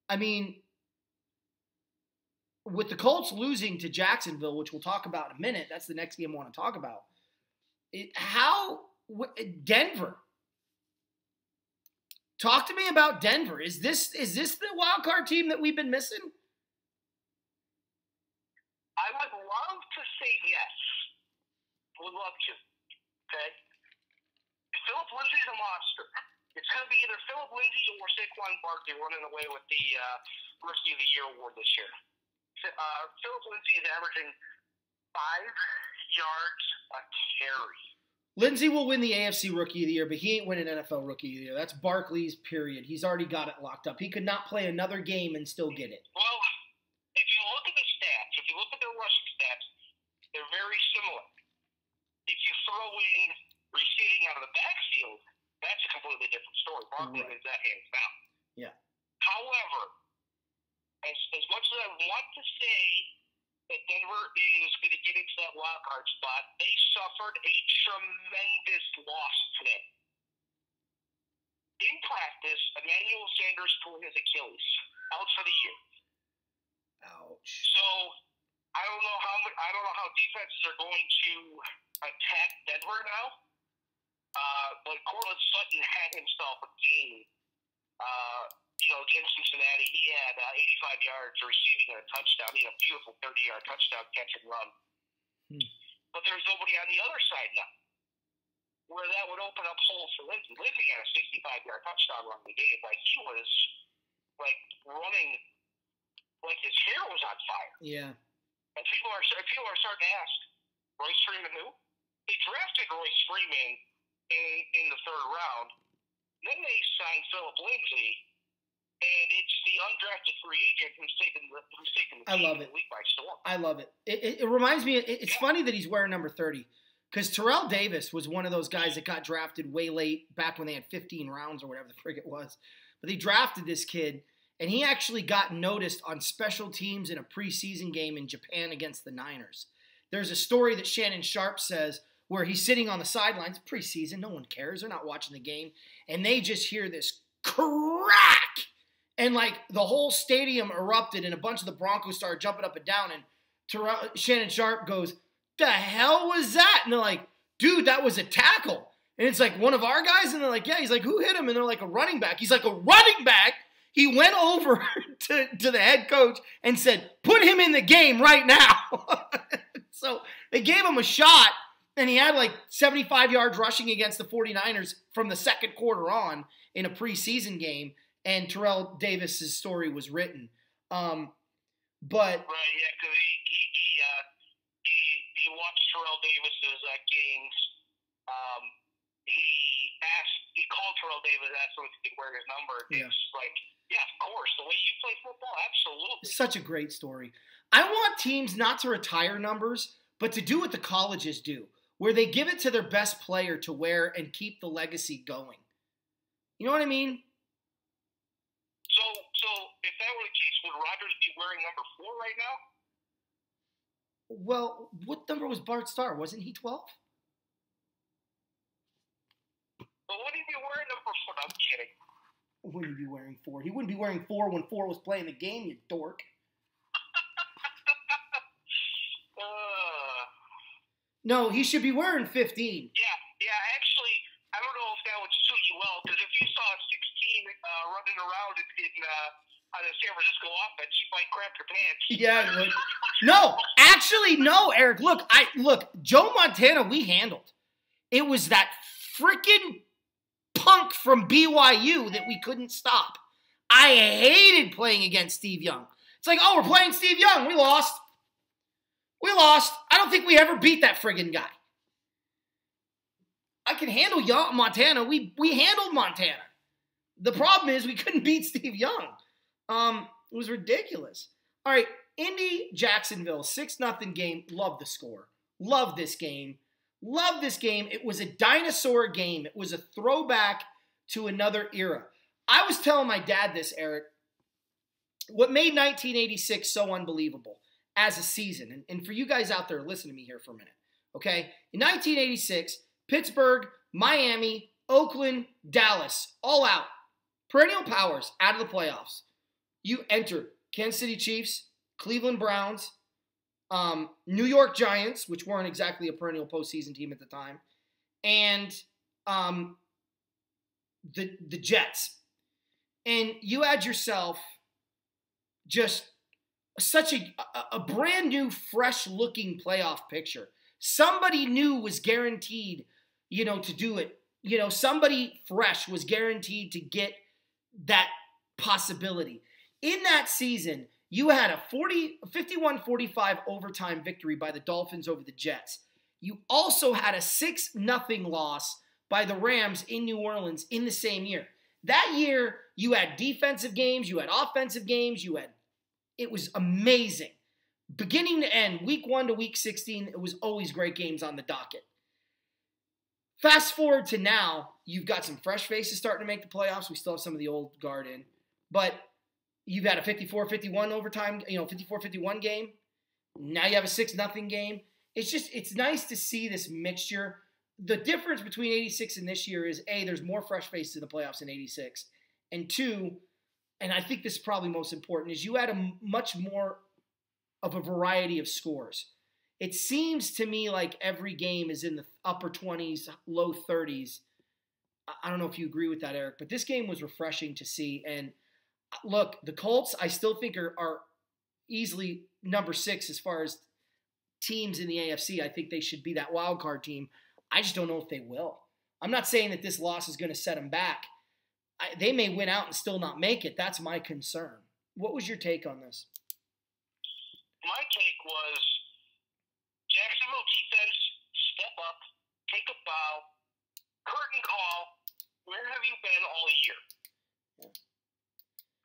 I mean, with the Colts losing to Jacksonville, which we'll talk about in a minute, that's the next game I want to talk about. Denver. Talk to me about Denver. Is this the wild card team that we've been missing? I would love to say yes. Would love to. Okay. Philip Lindsay's a monster. It's going to be either Philip Lindsay or Saquon Barkley running away with the Rookie of the Year award this year. Philip Lindsay is averaging 5 yards a carry. Lindsay will win the AFC Rookie of the Year, but he ain't winning NFL Rookie of the Year. That's Barkley's period. He's already got it locked up. He could not play another game and still get it. Well, if you look at the stats, if you look at their rushing stats, they're very similar. If you throw in receiving out of the backfield, that's a completely different story. Barkley wins that hands down. Yeah. However, as much as I want to say that Denver is going to get into that wild card spot, they suffered a tremendous loss today. In practice, Emmanuel Sanders tore his Achilles, out for the year. Ouch. So I don't know how defenses are going to attack Denver now. But Cortland Sutton had himself a game. Against Cincinnati, he had 85 yards receiving and a touchdown. He had a beautiful 30-yard touchdown catch and run. But there's nobody on the other side now, where that would open up holes for Lindsay. Lindsay had a 65-yard touchdown run in the game. Like, he was, running like his hair was on fire. Yeah. And people are starting to ask, Royce Freeman who? They drafted Royce Freeman in the third round. Then they signed Philip Lindsay, and it's the undrafted free agent who's taken the league by storm. I love it. It reminds me, it's funny that he's wearing number 30, because Terrell Davis was one of those guys that got drafted way late, back when they had 15 rounds or whatever the frig it was. But they drafted this kid, and he actually got noticed on special teams in a preseason game in Japan against the Niners. There's a story that Shannon Sharp says where he's sitting on the sidelines, preseason, no one cares, they're not watching the game, and they just hear this crack, and the whole stadium erupted, and a bunch of the Broncos started jumping up and down, and Shannon Sharp goes, "The hell was that?" And they're like, "Dude, that was a tackle." And it's like, one of our guys, and they're like, "Yeah." He's like, "Who hit him?" And they're like, "A running back." He's like, "A running back?" He went over to the head coach and said, "Put him in the game right now." So they gave him a shot, and he had 75 yards rushing against the 49ers from the second quarter on in a preseason game, and Terrell Davis's story was written. But right, yeah, because he watched Terrell Davis's games. He called Terrell Davis, asked him if he could wear his number. And it's like, yeah, of course. The way you play football, absolutely. Such a great story. I want teams not to retire numbers, but to do what the colleges do, where they give it to their best player to wear and keep the legacy going. You know what I mean? So if that were the case, would Rodgers be wearing number 4 right now? Well, what number was Bart Starr? Wasn't he 12? Well, wouldn't he be wearing number 4? I'm kidding. Wouldn't he be wearing 4? He wouldn't be wearing 4 when 4 was playing the game, you dork. No, he should be wearing 15. Yeah, actually, I don't know if that would suit you well, because if you saw a 16 running around on the San Francisco offense, you might crap your pants. Yeah, it would. No, actually, no, Eric. Look, Joe Montana, we handled. It was that freaking punk from BYU that we couldn't stop. I hated playing against Steve Young. It's like, oh, we're playing Steve Young. We lost. I don't think we ever beat that friggin' guy. I can handle Montana. We handled Montana. The problem is we couldn't beat Steve Young. It was ridiculous. All right, Indy, Jacksonville, 6-0 game. Love the score. Love this game. It was a dinosaur game. It was a throwback to another era. I was telling my dad this, Eric. What made 1986 so unbelievable as a season, and for you guys out there, listen to me here for a minute, okay? In 1986, Pittsburgh, Miami, Oakland, Dallas, all out. Perennial powers out of the playoffs. You enter Kansas City Chiefs, Cleveland Browns, New York Giants, which weren't exactly a perennial postseason team at the time, and the Jets, and you had yourself just such a brand new, fresh looking playoff picture. Somebody new was guaranteed, to do it. Somebody fresh was guaranteed to get that possibility. In that season, you had a 51-45 overtime victory by the Dolphins over the Jets. You also had a 6-0 loss by the Rams in New Orleans in the same year. That year, you had defensive games, you had offensive games, it was amazing. Beginning to end, week 1 to week 16, it was always great games on the docket. Fast forward to now, you've got some fresh faces starting to make the playoffs. We still have some of the old guard in. But you've got a 54-51 overtime, 54-51 game. Now you have a 6-0 game. It's nice to see this mixture. The difference between 86 and this year is, A, there's more fresh faces in the playoffs in 86. And 2, and I think this is probably most important, is you had a much more of a variety of scores. It seems to me like every game is in the upper 20s, low 30s. I don't know if you agree with that, Eric, but this game was refreshing to see. And look, the Colts, I still think are easily number 6 as far as teams in the AFC. I think they should be that wild card team. I just don't know if they will. I'm not saying that this loss is going to set them back. They may win out and still not make it. That's my concern. What was your take on this? My take was Jacksonville defense, step up, take a bow, curtain call. Where have you been all year? Yeah.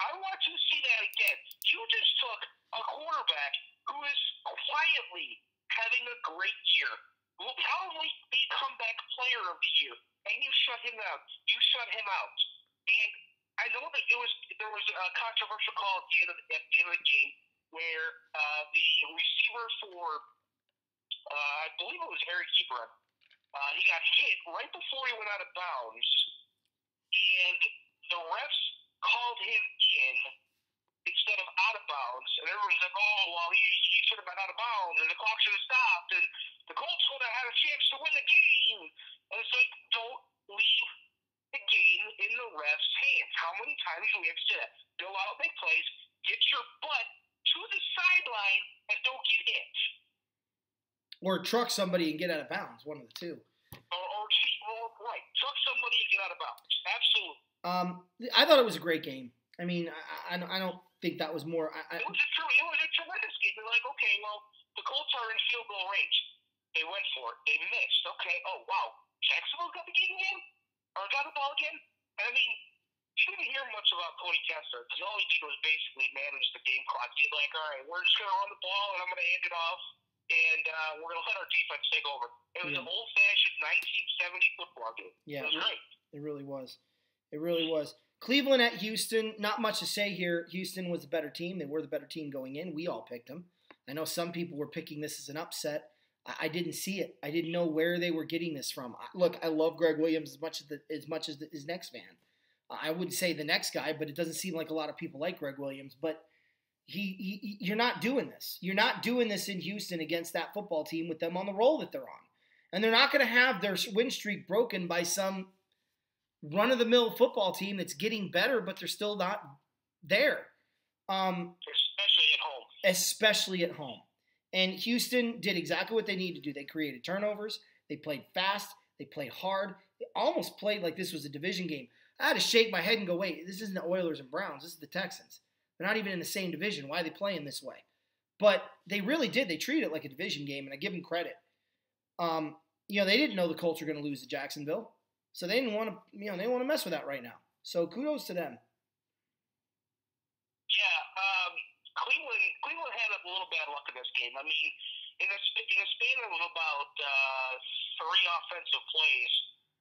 I want you to see that again. You just took a quarterback who is quietly having a great year, will probably be comeback player of the year, and you shut him out. You shut him out. And I know that there was a controversial call at the end of the game where the receiver for I believe it was Eric Ebron, he got hit right before he went out of bounds, and the refs called him in instead of out of bounds, and everybody's like, oh, well, he should have been out of bounds, and the clock should have stopped, and the Colts would have had a chance to win the game. And it's like, don't leave the game in the refs' hands. How many times do we have to say that? Go out, make plays, get your butt to the sideline, and don't get hit. Or truck somebody and get out of bounds, one of the two. Right. Truck somebody and get out of bounds. Absolutely. I thought it was a great game. I mean, I don't think that was more. It was a tremendous game. You're like, okay, well, the Colts are in field goal range. They went for it. They missed. Okay. Oh, wow. Jacksonville got the game again? Or got the ball again? I mean, you didn't hear much about Cody Kessler because all he did was basically manage the game clock. He's like, all right, we're just going to run the ball and I'm going to hand it off. And we're going to let our defense take over. It was an old-fashioned 1970 football game. Yeah, it was great. It really was. It really was. Cleveland at Houston, not much to say here. Houston was the better team. They were the better team going in. We all picked them. I know some people were picking this as an upset. I didn't see it. I didn't know where they were getting this from. Look, I love Greg Williams as much as his next fan. I wouldn't say the next guy, but it doesn't seem like a lot of people like Greg Williams. But you're not doing this. You're not doing this in Houston against that football team with them on the roll that they're on. And they're not going to have their win streak broken by some run-of-the-mill football team that's getting better, but they're still not there. Especially at home. And Houston did exactly what they needed to do. They created turnovers. They played fast. They played hard. They almost played like this was a division game. I had to shake my head and go, wait, this isn't the Oilers and Browns. This is the Texans. They're not even in the same division. Why are they playing this way? But they really did. They treated it like a division game, and I give them credit. They didn't know the Colts were going to lose to Jacksonville, so they didn't want to. They don't want to mess with that right now. So kudos to them. Yeah, Cleveland had a little bad luck in this game. I mean, in a span of about 3 offensive plays,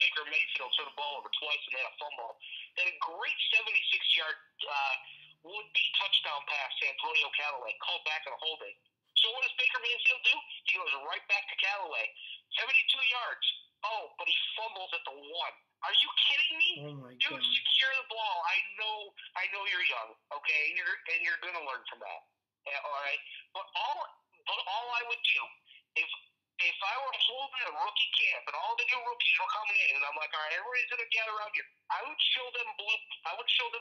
Baker Mayfield turned the ball over twice and had a fumble. Then a great 76-yard would-be touchdown pass to Antonio Callaway, called back on a holding. So what does Baker Mayfield do? He goes right back to Callaway. 72 yards. Oh, but he fumbles at the 1. Are you kidding me? Oh my God. Dude, secure the ball. I know you're young, okay? And you're gonna learn from that. Yeah, all right. But all I would do if if I were holding a rookie camp and all the new rookies were coming in, and I'm like, all right, everybody's gonna gather around here, I would show them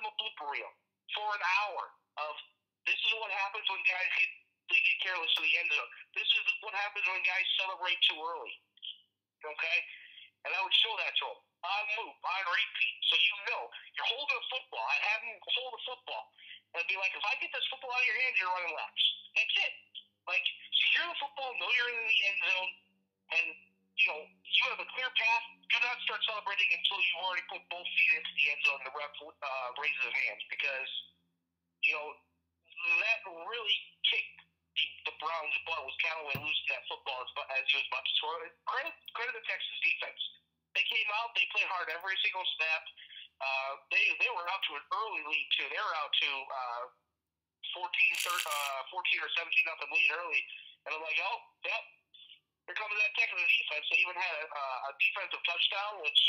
a blooper reel for an hour of this is what happens when guys get careless in the end zone. This is what happens when guys celebrate too early. Okay? And I would show that to them on loop, on repeat. So you're holding a football. I'd have them hold a football. And I'd be like, if I get this football out of your hands, you're running laps. That's it. Like, secure the football, know you're in the end zone, and, you have a clear path. Do not start celebrating until you've already put both feet into the end zone and the ref raises his hands because, that really kicked the Browns' butt was Callaway losing that football as he was about to throw it. Credit the Texas defense. They came out, they played hard every single snap. They were out to an early lead, too. They were out to 14 or 17 nothing lead early. And I'm like, oh, yep, here comes that Texas defense. They even had a defensive touchdown, which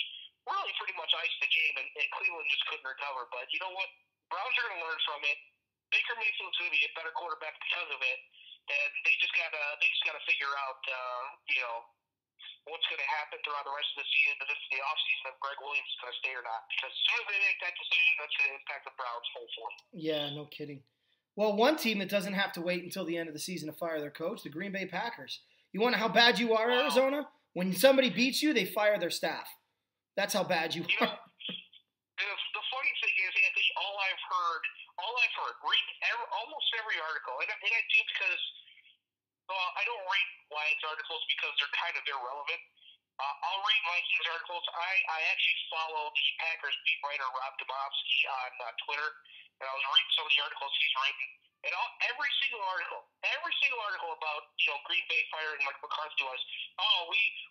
really pretty much iced the game, and Cleveland just couldn't recover. But you know what? Browns are going to learn from it. Baker Mayfield's going to be a better quarterback because of it, and they just gotta figure out, what's going to happen throughout the rest of the season, the offseason, if Greg Williams is going to stay or not. Because as soon as they make that decision, that's going to impact the Browns' whole form. Yeah, no kidding. Well, one team that doesn't have to wait until the end of the season to fire their coach, the Green Bay Packers. You want to know how bad you are, Arizona? When somebody beats you, they fire their staff. That's how bad you are. The funny thing is, Anthony, all I've heard, read almost every article, and I do because, I don't read Lions articles because they're kind of irrelevant. I'll read Vikings articles. I actually follow the Packers beat writer Rob Domofsky on Twitter, and I was reading some of the articles he's written. And every single article about Green Bay firing Mike McCarthy was,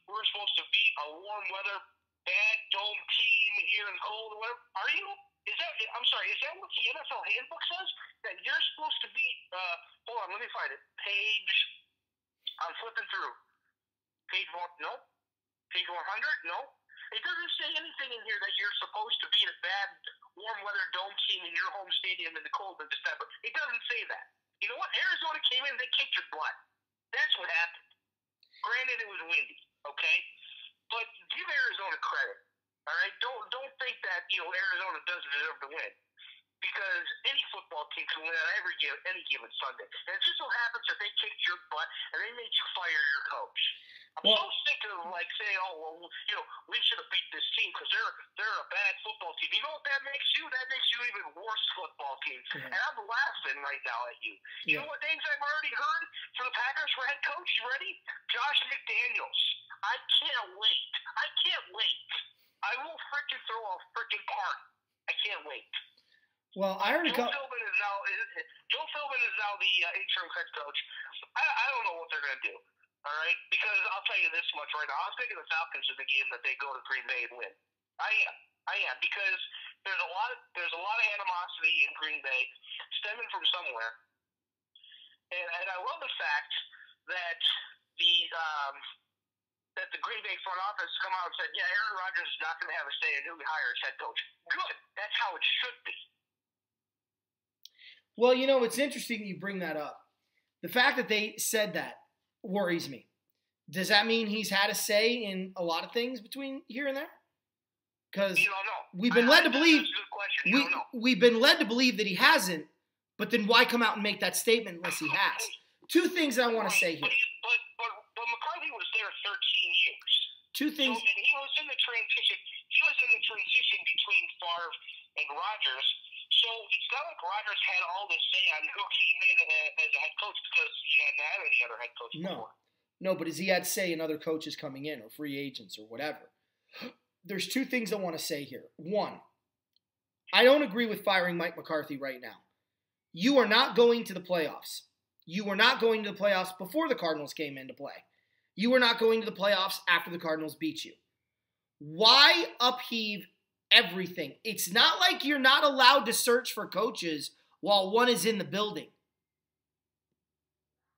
we're supposed to beat a warm weather, bad dome team here in the cold or whatever. Are you? Is that what the NFL handbook says? That you're supposed to beat? Hold on, let me find it. I'm flipping through. Page 1, no. Page 100, no. It doesn't say anything in here that you're supposed to beat a bad warm weather dome team in your home stadium in the cold in December. It doesn't say that. You know what? Arizona came in, they kicked your butt. That's what happened. Granted, it was windy, okay? But give Arizona credit, all right? Don't think that Arizona doesn't deserve to win, because any football team can win on any given Sunday. And it just so happens that they kicked your butt and they made you fire your coach. I'm so sick of saying, we should have beat this team because they're a bad football team. You know what that makes you? That makes you even worse football team. Yeah. And I'm laughing right now at you. You know what names I've already heard for the Packers for head coach? You ready? Josh McDaniels. I can't wait. I will frickin' throw a frickin' party. I can't wait. Well, I already Joe Philbin is now the interim head coach. I don't know what they're going to do. All right, because I'll tell you this much right now. I was picking the Falcons in the game that they go to Green Bay and win. I am because there's a lot of animosity in Green Bay stemming from somewhere, and I love the fact that the Green Bay front office come out and said, yeah, Aaron Rodgers is not going to have a say in who we hire as head coach. Good, that's how it should be. Well, it's interesting you bring that up. The fact that they said that worries me. Does that mean he's had a say in a lot of things between here and there? Because we've been led to believe we've been led to believe that he hasn't. But then why come out and make that statement unless he has? Two things that I want to say here. But McCarthy was there 13 years. Two things. So, and he was in the transition between Favre and Rodgers. So it's not like Rodgers had all this say on who came in as a head coach because he hadn't had any other head coach before. No, but as he had say in other coaches coming in or free agents or whatever. There's two things I want to say here. One, I don't agree with firing Mike McCarthy right now. You are not going to the playoffs. You were not going to the playoffs before the Cardinals came into play. You were not going to the playoffs after the Cardinals beat you. Why upheave everything? It's not like you're not allowed to search for coaches while one is in the building.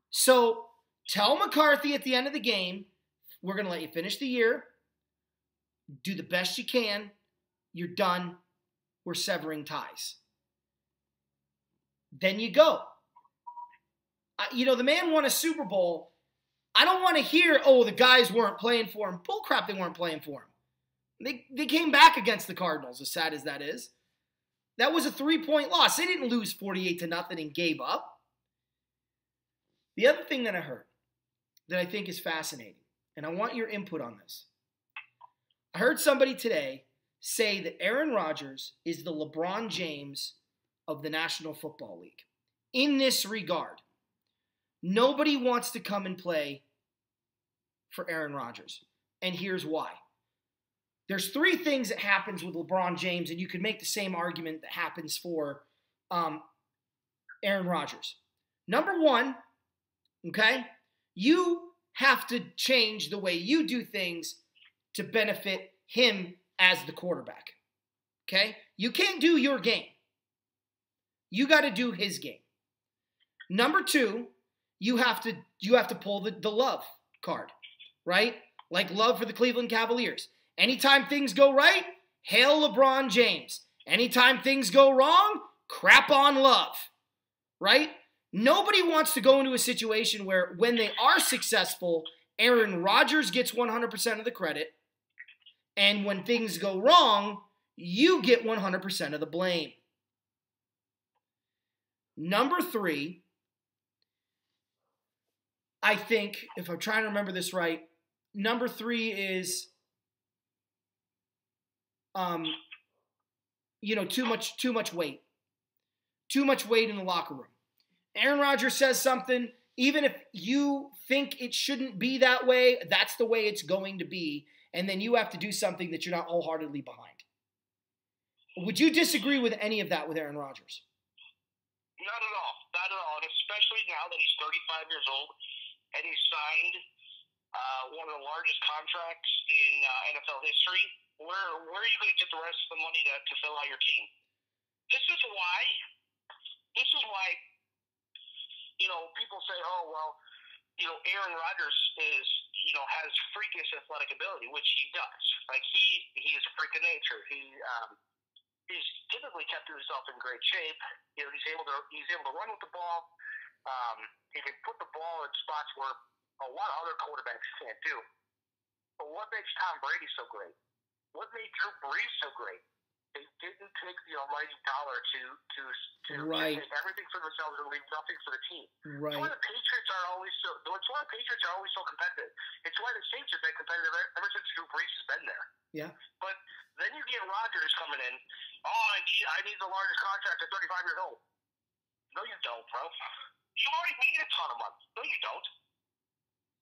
So tell McCarthy at the end of the game, we're going to let you finish the year. Do the best you can. You're done. We're severing ties. Then you go. The man won a Super Bowl I don't want to hear, oh, the guys weren't playing for him. Bullcrap, they weren't playing for him. They came back against the Cardinals, as sad as that is. That was a 3-point loss. They didn't lose 48-0 and gave up. The other thing that I heard that I think is fascinating, and I want your input on this. I heard somebody today say that Aaron Rodgers is the LeBron James of the National Football League. In this regard, nobody wants to come and play for Aaron Rodgers. And here's why. There's 3 things that happens with LeBron James, and you could make the same argument that happens for Aaron Rodgers. Number 1, okay, you have to change the way you do things to benefit him as the quarterback. Okay? You can't do your game. You got to do his game. Number 2, you have to pull the love card, right? Like love for the Cleveland Cavaliers. Anytime things go right, hail LeBron James. Anytime things go wrong, crap on Love, right? Nobody wants to go into a situation where when they are successful, Aaron Rodgers gets 100% of the credit, and when things go wrong, you get 100% of the blame. Number 3, I think, if I'm trying to remember this right, number 3 is, too much weight. Too much weight in the locker room. Aaron Rodgers says something, even if you think it shouldn't be that way, that's the way it's going to be, and then you have to do something that you're not wholeheartedly behind. Would you disagree with any of that with Aaron Rodgers? Not at all. Not at all. And especially now that he's 35 years old and he's signed one of the largest contracts in NFL history. Where are you going to get the rest of the money to fill out your team? This is why, people say, oh, well, Aaron Rodgers has freakish athletic ability, which he does. Like, he is a freak of nature. He's typically kept himself in great shape. He's able to run with the ball. He can put the ball in spots where a lot of other quarterbacks can't do. But what makes Tom Brady so great? What made Drew Brees so great? They didn't take the almighty dollar to right. take everything for themselves and leave nothing for the team. Right. That's why the Patriots are always so competitive. It's why the Saints have been competitive ever since Drew Brees has been there. Yeah. But then you get Rodgers coming in. Oh, I need the largest contract at 35 years old. No, you don't, bro. You already made a ton of money. No, you don't.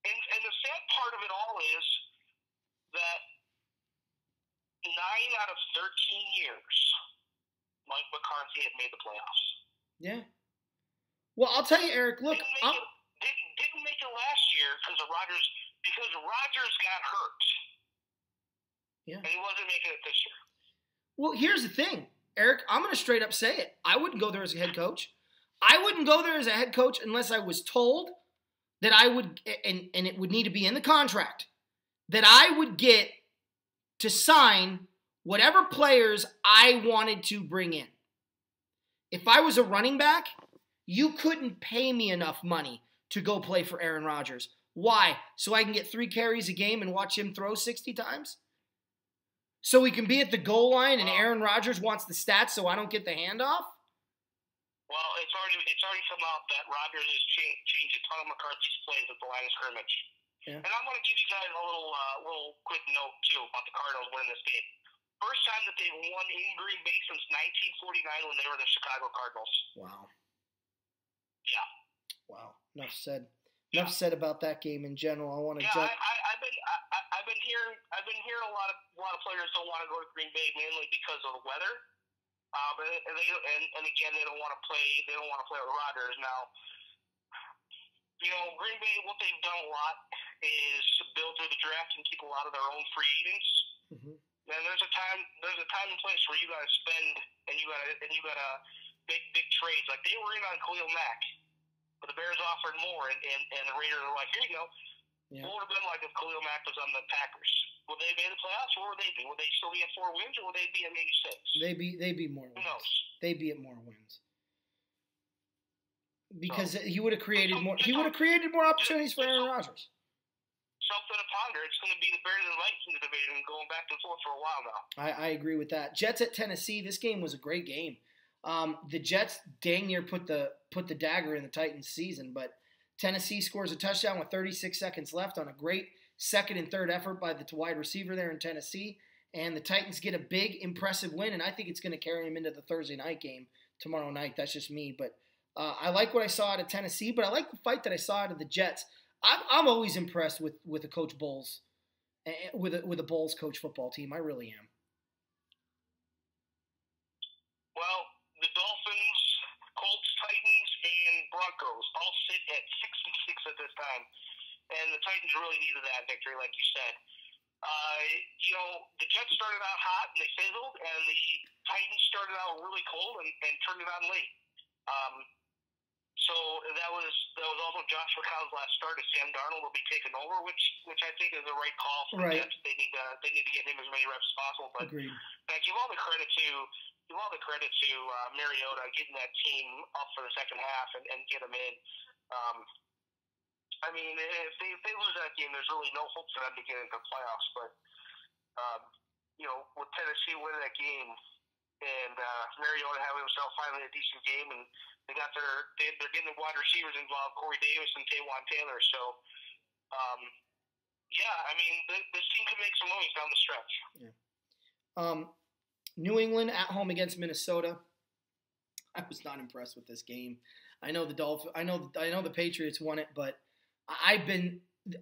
And the sad part of it all is that 9 out of 13 years, Mike McCarthy had made the playoffs. Yeah. Well, I'll tell you, Eric. Look, didn't make it last year because Rodgers got hurt. Yeah. And he wasn't making it this year. Well, here's the thing, Eric. I'm going to straight up say it. I wouldn't go there as a head coach. I wouldn't go there as a head coach unless I was told that I would, and it would need to be in the contract, that I would get to sign whatever players I wanted to bring in. If I was a running back, you couldn't pay me enough money to go play for Aaron Rodgers. Why? So I can get 3 carries a game and watch him throw 60 times? So we can be at the goal line and Aaron Rodgers wants the stats so I don't get the handoff? Well, it's already come out that Rodgers has changed a ton of McCarthy's plays at the line of scrimmage. Yeah. And I'm going to give you guys a little quick note, too, about the Cardinals winning this game. First time that they've won in Green Bay since 1949 when they were the Chicago Cardinals. Wow. Yeah. Wow. Enough said. Enough said about that game in general. I want to jump. I've been hearing a lot of players don't want to go to Green Bay mainly because of the weather. And again, they don't want to play with Rodgers. Now, Green Bay, what they've done a lot is build through the draft and keep a lot of their own free agents. Mm-hmm. And there's a time and place where you gotta spend and you gotta big trades. Like they were in on Khalil Mack, but the Bears offered more, and the Raiders were like, here you go. Yeah. What would have been like if Khalil Mack was on the Packers? Would they be in the playoffs? Where would they be? Would they still be at 4 wins, or would they be at maybe 6? They'd be more wins. Who knows? They'd be at more wins. Because he would have created more. He would have created more opportunities for Aaron Rodgers. something to ponder. It's going to be the Bears and Vikings division going back and forth for a while now. I agree with that. Jets at Tennessee. This game was a great game. The Jets dang near put the dagger in the Titans' season, but Tennessee scores a touchdown with 36 seconds left on a great second and third effort by the wide receiver there in Tennessee. And the Titans get a big, impressive win, and I think it's going to carry them into the Thursday night game tomorrow night. That's just me. But I like what I saw out of Tennessee, but I like the fight that I saw out of the Jets. I'm always impressed with the Coach Bowles, with a Bowles coach football team. I really am. Well, the Dolphins, Colts, Titans, and Broncos all sit at 6-6 at this time. And the Titans really needed that victory, like you said. The Jets started out hot and they fizzled, and the Titans started out really cold and turned it on late. So that was also Josh McCown's last start as Sam Darnold will be taking over, which I think is the right call for the Jets. They need to get him as many reps as possible. But I give all the credit to Mariota getting that team up for the second half and get them in. If they lose that game, there's really no hope for them to get into the playoffs. But with Tennessee winning that game and Mariota having himself finally a decent game, and they're getting the wide receivers involved, Corey Davis and Taywan Taylor. So, this team can make some noise down the stretch. Yeah. New England at home against Minnesota. I was not impressed with this game. I know the Patriots won it, but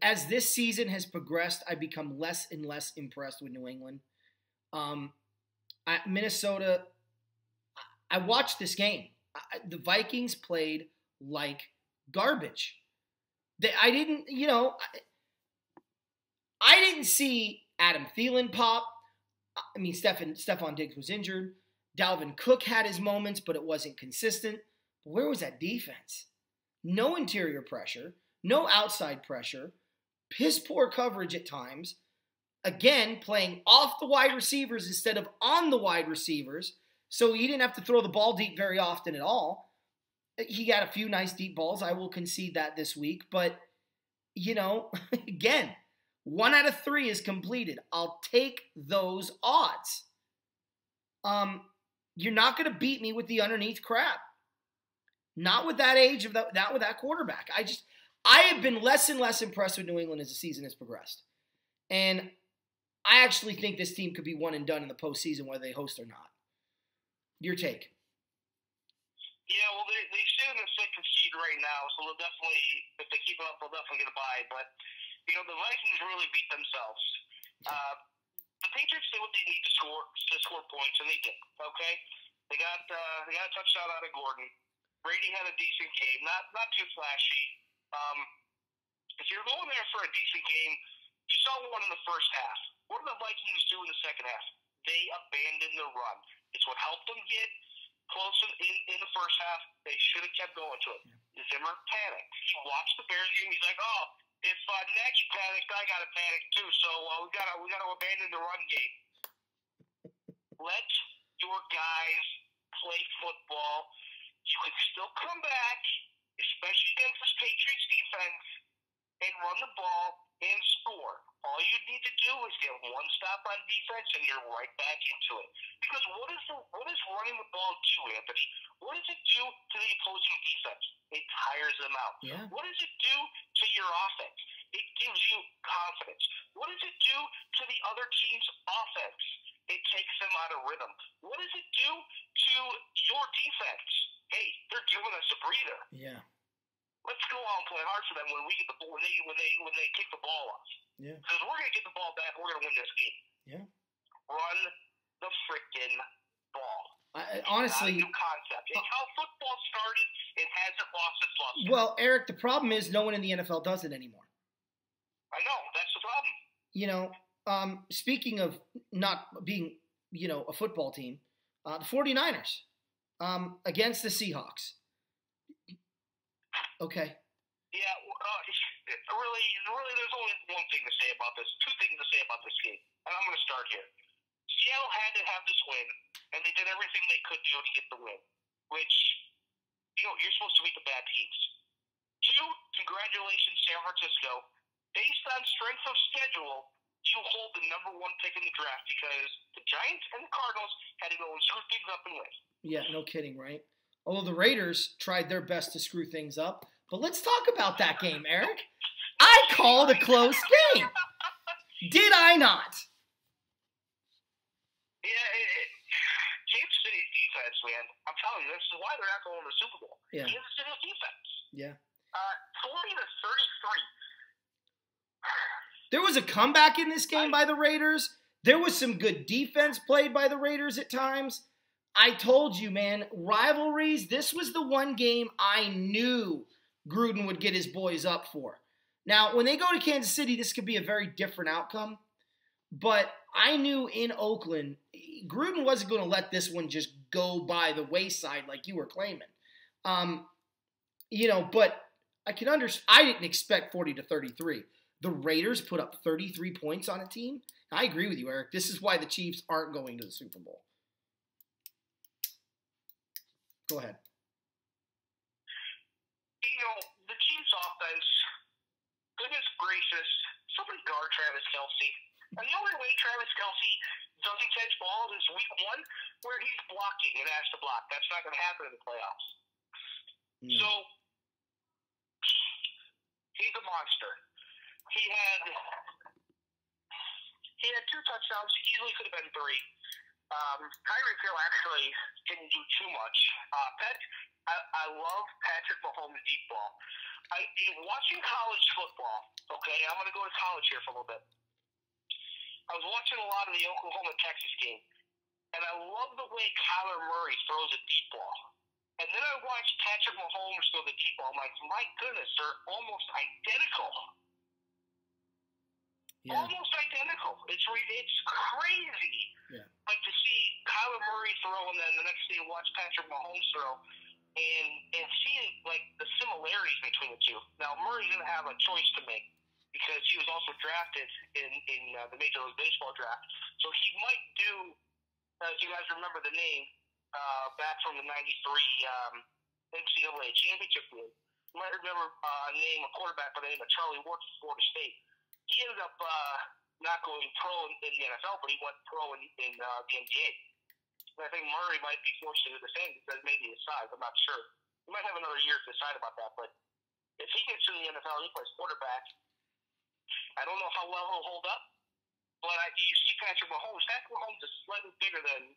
as this season has progressed, I've become less and less impressed with New England. Minnesota, I watched this game. The Vikings played like garbage. I didn't see Adam Thielen pop. Stephon Diggs was injured. Dalvin Cook had his moments, but it wasn't consistent. But where was that defense? No interior pressure, no outside pressure, piss poor coverage at times. Again, playing off the wide receivers instead of on the wide receivers. So he didn't have to throw the ball deep very often at all. He got a few nice deep balls. I will concede that this week. But, again, 1 out of 3 is completed. I'll take those odds. You're not going to beat me with the underneath crap. Not with that age of not with that quarterback. I have been less and less impressed with New England as the season has progressed. And I actually think this team could be one and done in the postseason, whether they host or not. Your take? Yeah, well, they sit in the second seed right now, so they'll definitely, if they keep it up, they'll definitely get a bye. But, the Vikings really beat themselves. The Patriots did what they need to score points, and they did. Okay, they got a touchdown out of Gordon. Brady had a decent game, not too flashy. If you're going there for a decent game, you saw one in the first half. What did the Vikings do in the second half? They abandoned the run. It's what helped them get close in the first half. They should have kept going to it. Zimmer panicked. He watched the Bears game. He's like, "Oh, if Nagy panicked, I got to panic too. So we got to abandon the run game." Let your guys play football. You can still come back, especially against this Patriots defense, and run the ball and score. All you need to do is get one stop on defense, and you're right back into it. Because what does running the ball do, Anthony? What does it do to the opposing defense? It tires them out. Yeah. What does it do to your offense? It gives you confidence. What does it do to the other team's offense? It takes them out of rhythm. What does it do to your defense? Hey, they're giving us a breather. Yeah. Let's go out and play hard for them when we get the ball, when they kick the ball off. Yeah. Because we're gonna get the ball back. We're gonna win this game. Yeah. Run the freaking ball. Honestly, it's not a new concept. It's how football started. It hasn't lost its luster. Well, Eric, the problem is no one in the NFL does it anymore. I know that's the problem. Speaking of not being, a football team, the 49ers against the Seahawks. Okay. Yeah, really, there's only one thing to say about this. Two things to say about this game, and I'm going to start here. Seattle had to have this win, and they did everything they could do to get the win, which, you're supposed to beat the bad teams. 2, congratulations, San Francisco. based on strength of schedule, you hold the number 1 pick in the draft because the Giants and the Cardinals had to go and screw things up and win. Yeah, no kidding, right? Although the Raiders tried their best to screw things up. But let's talk about that game, Eric. I called a close game. Did I not? Yeah, Kansas City's defense, man. I'm telling you, this is why they're not going to the Super Bowl. Yeah. Kansas City's defense. Yeah. 40-33. There was a comeback in this game by the Raiders. There was some good defense played by the Raiders at times. I told you, man, rivalries, this was the one game I knew Gruden would get his boys up for. Now, when they go to Kansas City, this could be a very different outcome. But I knew in Oakland, Gruden wasn't going to let this one just go by the wayside like you were claiming. But I didn't expect 40-33. The Raiders put up 33 points on a team. I agree with you, Eric. This is why the Chiefs aren't going to the Super Bowl. Go ahead. The Chiefs' offense, goodness gracious, somebody guard Travis Kelce. And the only way Travis Kelce doesn't catch balls is week 1, where he's blocking and has to block. That's not going to happen in the playoffs. No. So, he's a monster. He had 2 touchdowns. Easily could have been 3. Tyreek Hill actually didn't do too much. I love Patrick Mahomes' deep ball. Watching college football, okay, I'm going to go to college here for a little bit. I was watching a lot of the Oklahoma-Texas game, and I love the way Kyler Murray throws a deep ball. And then I watched Patrick Mahomes throw the deep ball. I'm like, my goodness, they're almost identical. Yeah. Almost identical. It's crazy. Yeah. Like to see Kyler Murray throw and then the next day watch Patrick Mahomes throw and see like the similarities between the two. Now Murray's gonna have a choice to make because he was also drafted in the Major League Baseball draft. So he might do, as you guys remember the name, back from the '93 NCAA championship game. You might remember a quarterback by the name of Charlie Ward from Florida State. He ended up not going pro in the NFL, but he went pro in the NBA. And I think Murray might be forced to do the same because maybe his size. I'm not sure. He might have another year to decide about that. But if he gets in the NFL and he plays quarterback, I don't know how well he'll hold up. But you see Patrick Mahomes. Patrick Mahomes is slightly bigger than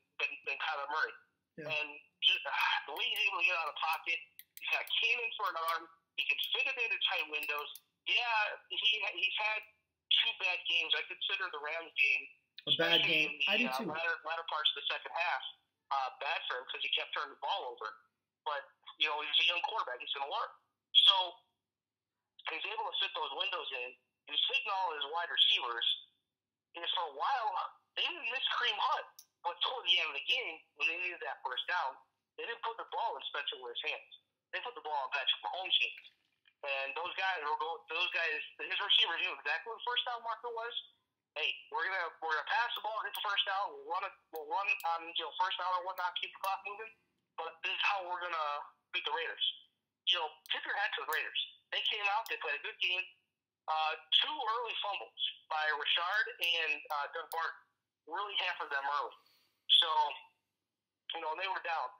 Kyler Murray. Yeah. And just, the way he's able to get out of the pocket, he's got a cannon for an arm. He can fit it into tight windows. Yeah, he's had 2 bad games. I consider the Rams game a bad game. I do too. Latter parts of the second half bad for him because he kept turning the ball over. But he's a young quarterback. He's going to learn. So he's able to fit those windows in. He's fitting all his wide receivers. And for a while, they didn't miss Kareem Hunt. But toward the end of the game, when they needed that first down, they didn't put the ball in Spencer Ware's hands. They put the ball in Patrick Mahomes' hands. And those guys, his receivers knew exactly what the first down marker was. Hey, we're gonna pass the ball, get the first down. We'll run on first down or whatnot, keep the clock moving. But this is how we're gonna beat the Raiders. Tip your hat to the Raiders. They came out, they played a good game. 2 early fumbles by Richard and Doug Barton really hampered them early. So, they were down.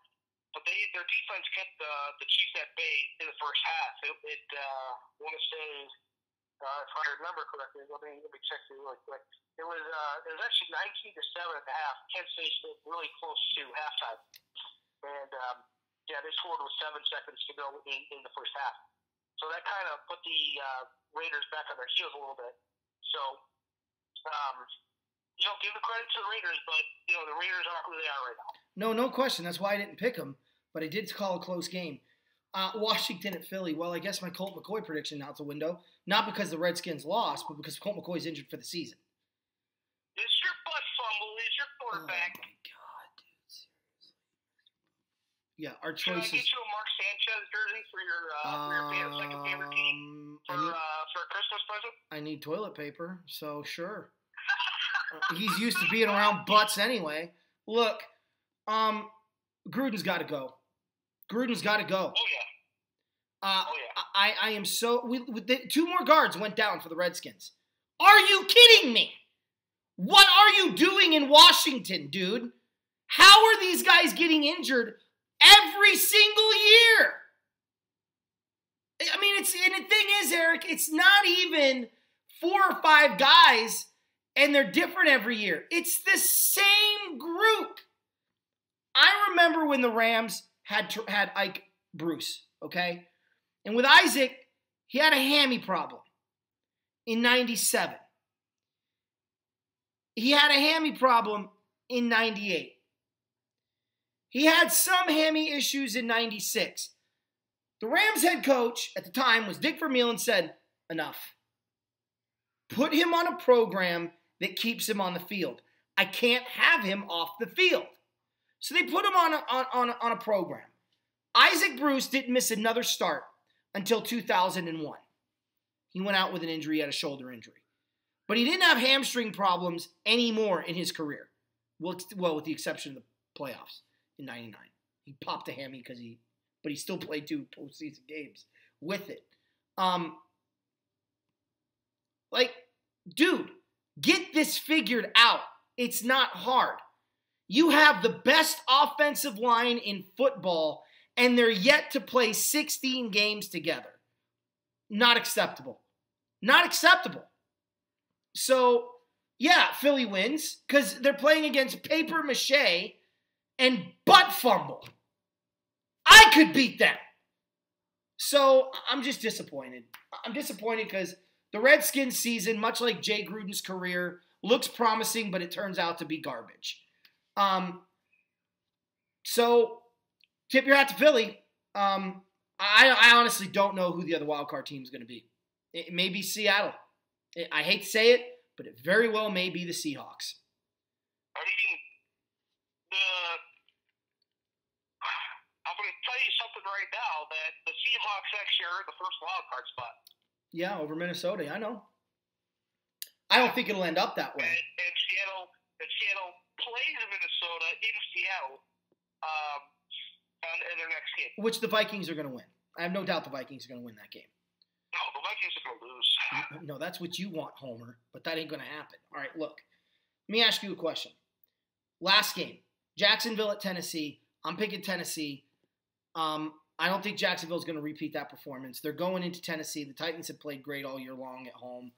But their defense kept the Chiefs at bay in the first half. I want to say, if I remember correctly, let me check it really quick. It was actually 19-7 at the half. Kansas City stayed really close to halftime, and they scored with 7 seconds to go in the first half. So that kind of put the Raiders back on their heels a little bit. So, give the credit to the Raiders, but the Raiders aren't who they are right now. No question. That's why I didn't pick them. But I did call a close game. Washington at Philly. Well, I guess my Colt McCoy prediction out the window. Not because the Redskins lost, but because Colt McCoy's injured for the season. It's your butt fumble. It's your quarterback. Oh, my God, dude. Seriously. Yeah, our Should choices. I get you a Mark Sanchez jersey for your second favorite team for a Christmas present? I need toilet paper, so sure. He's used to being around butts anyway. Look, Gruden's got to go. Oh, Oh, yeah. I am so. Two more guards went down for the Redskins. Are you kidding me? What are you doing in Washington, dude? How are these guys getting injured every single year? I mean, and the thing is, Eric, it's not even 4 or 5 guys, and they're different every year. It's the same group. I remember when the Rams had Ike Bruce, okay? And with Isaac, he had a hammy problem in 97. He had a hammy problem in 98. He had some hammy issues in 96. The Rams head coach at the time was Dick Vermeil and said, enough. Put him on a program that keeps him on the field. I can't have him off the field. So they put him on a program. Isaac Bruce didn't miss another start until 2001. He went out with an injury, he had a shoulder injury. But he didn't have hamstring problems anymore in his career. Well, with the exception of the playoffs in 99. He popped a hammy but he still played 2 postseason games with it. Dude, get this figured out. It's not hard. You have the best offensive line in football, and they're yet to play 16 games together. Not acceptable. Not acceptable. So, yeah, Philly wins because they're playing against paper mache and butt fumble. I could beat them. So, I'm just disappointed. I'm disappointed because the Redskins season, much like Jay Gruden's career, looks promising, but it turns out to be garbage. So, tip your hat to Philly. I honestly don't know who the other wildcard team is going to be. It may be Seattle. I hate to say it, but it very well may be the Seahawks. I mean, I'm going to tell you something right now, that the Seahawks actually are the first wildcard spot. Yeah, over Minnesota, I know. I don't think it'll end up that way. And Seattle plays Minnesota in Seattle in their next game. Which the Vikings are going to win. I have no doubt the Vikings are going to win that game. No, the Vikings are going to lose. No, that's what you want, Homer, but that ain't going to happen. All right, look. Let me ask you a question. Last game, Jacksonville at Tennessee. I'm picking Tennessee. I don't think Jacksonville's going to repeat that performance. They're going into Tennessee. The Titans have played great all year long at home.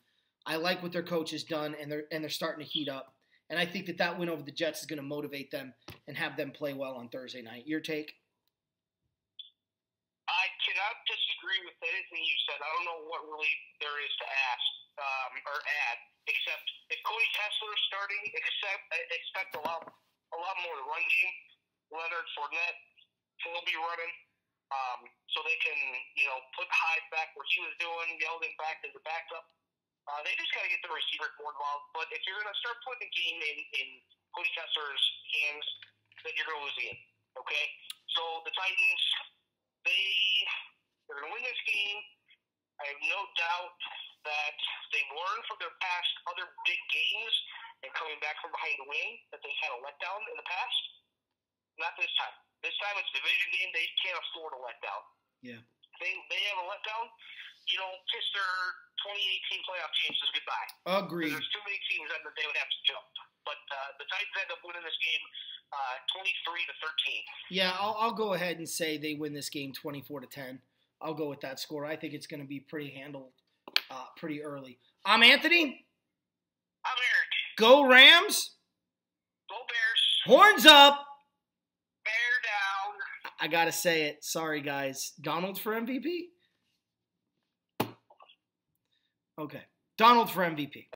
I like what their coach has done, and they're starting to heat up. And I think that win over the Jets is going to motivate them and have them play well on Thursday night. Your take? I cannot disagree with anything you said. I don't know what really there is to ask or add, except if Cody Kessler is starting, expect a lot more run game. Leonard Fournette will be running, so they can put Hyde back where he was doing, Yeldon back as a backup. They just got to get the receiver more involved. But if you're going to start putting the game in Cody Kessler's hands, then you're going to lose the game. Okay? So the Titans, they're going to win this game. I have no doubt that they've learned from their past other big games and coming back from behind to win, that they had a letdown in the past. Not this time. This time it's a division game. They can't afford a letdown. Yeah. They have a letdown, kiss their 2018 playoff chances goodbye. Agreed. There's too many teams that they would have to jump. But the Titans end up winning this game 23-13. Yeah, I'll go ahead and say they win this game 24-10. I'll go with that score. I think it's going to be pretty handled pretty early. I'm Anthony. I'm Eric. Go Rams. Go Bears. Horns up. Bear down. I got to say it. Sorry, guys. Donald for MVP? Okay. Donald for MVP.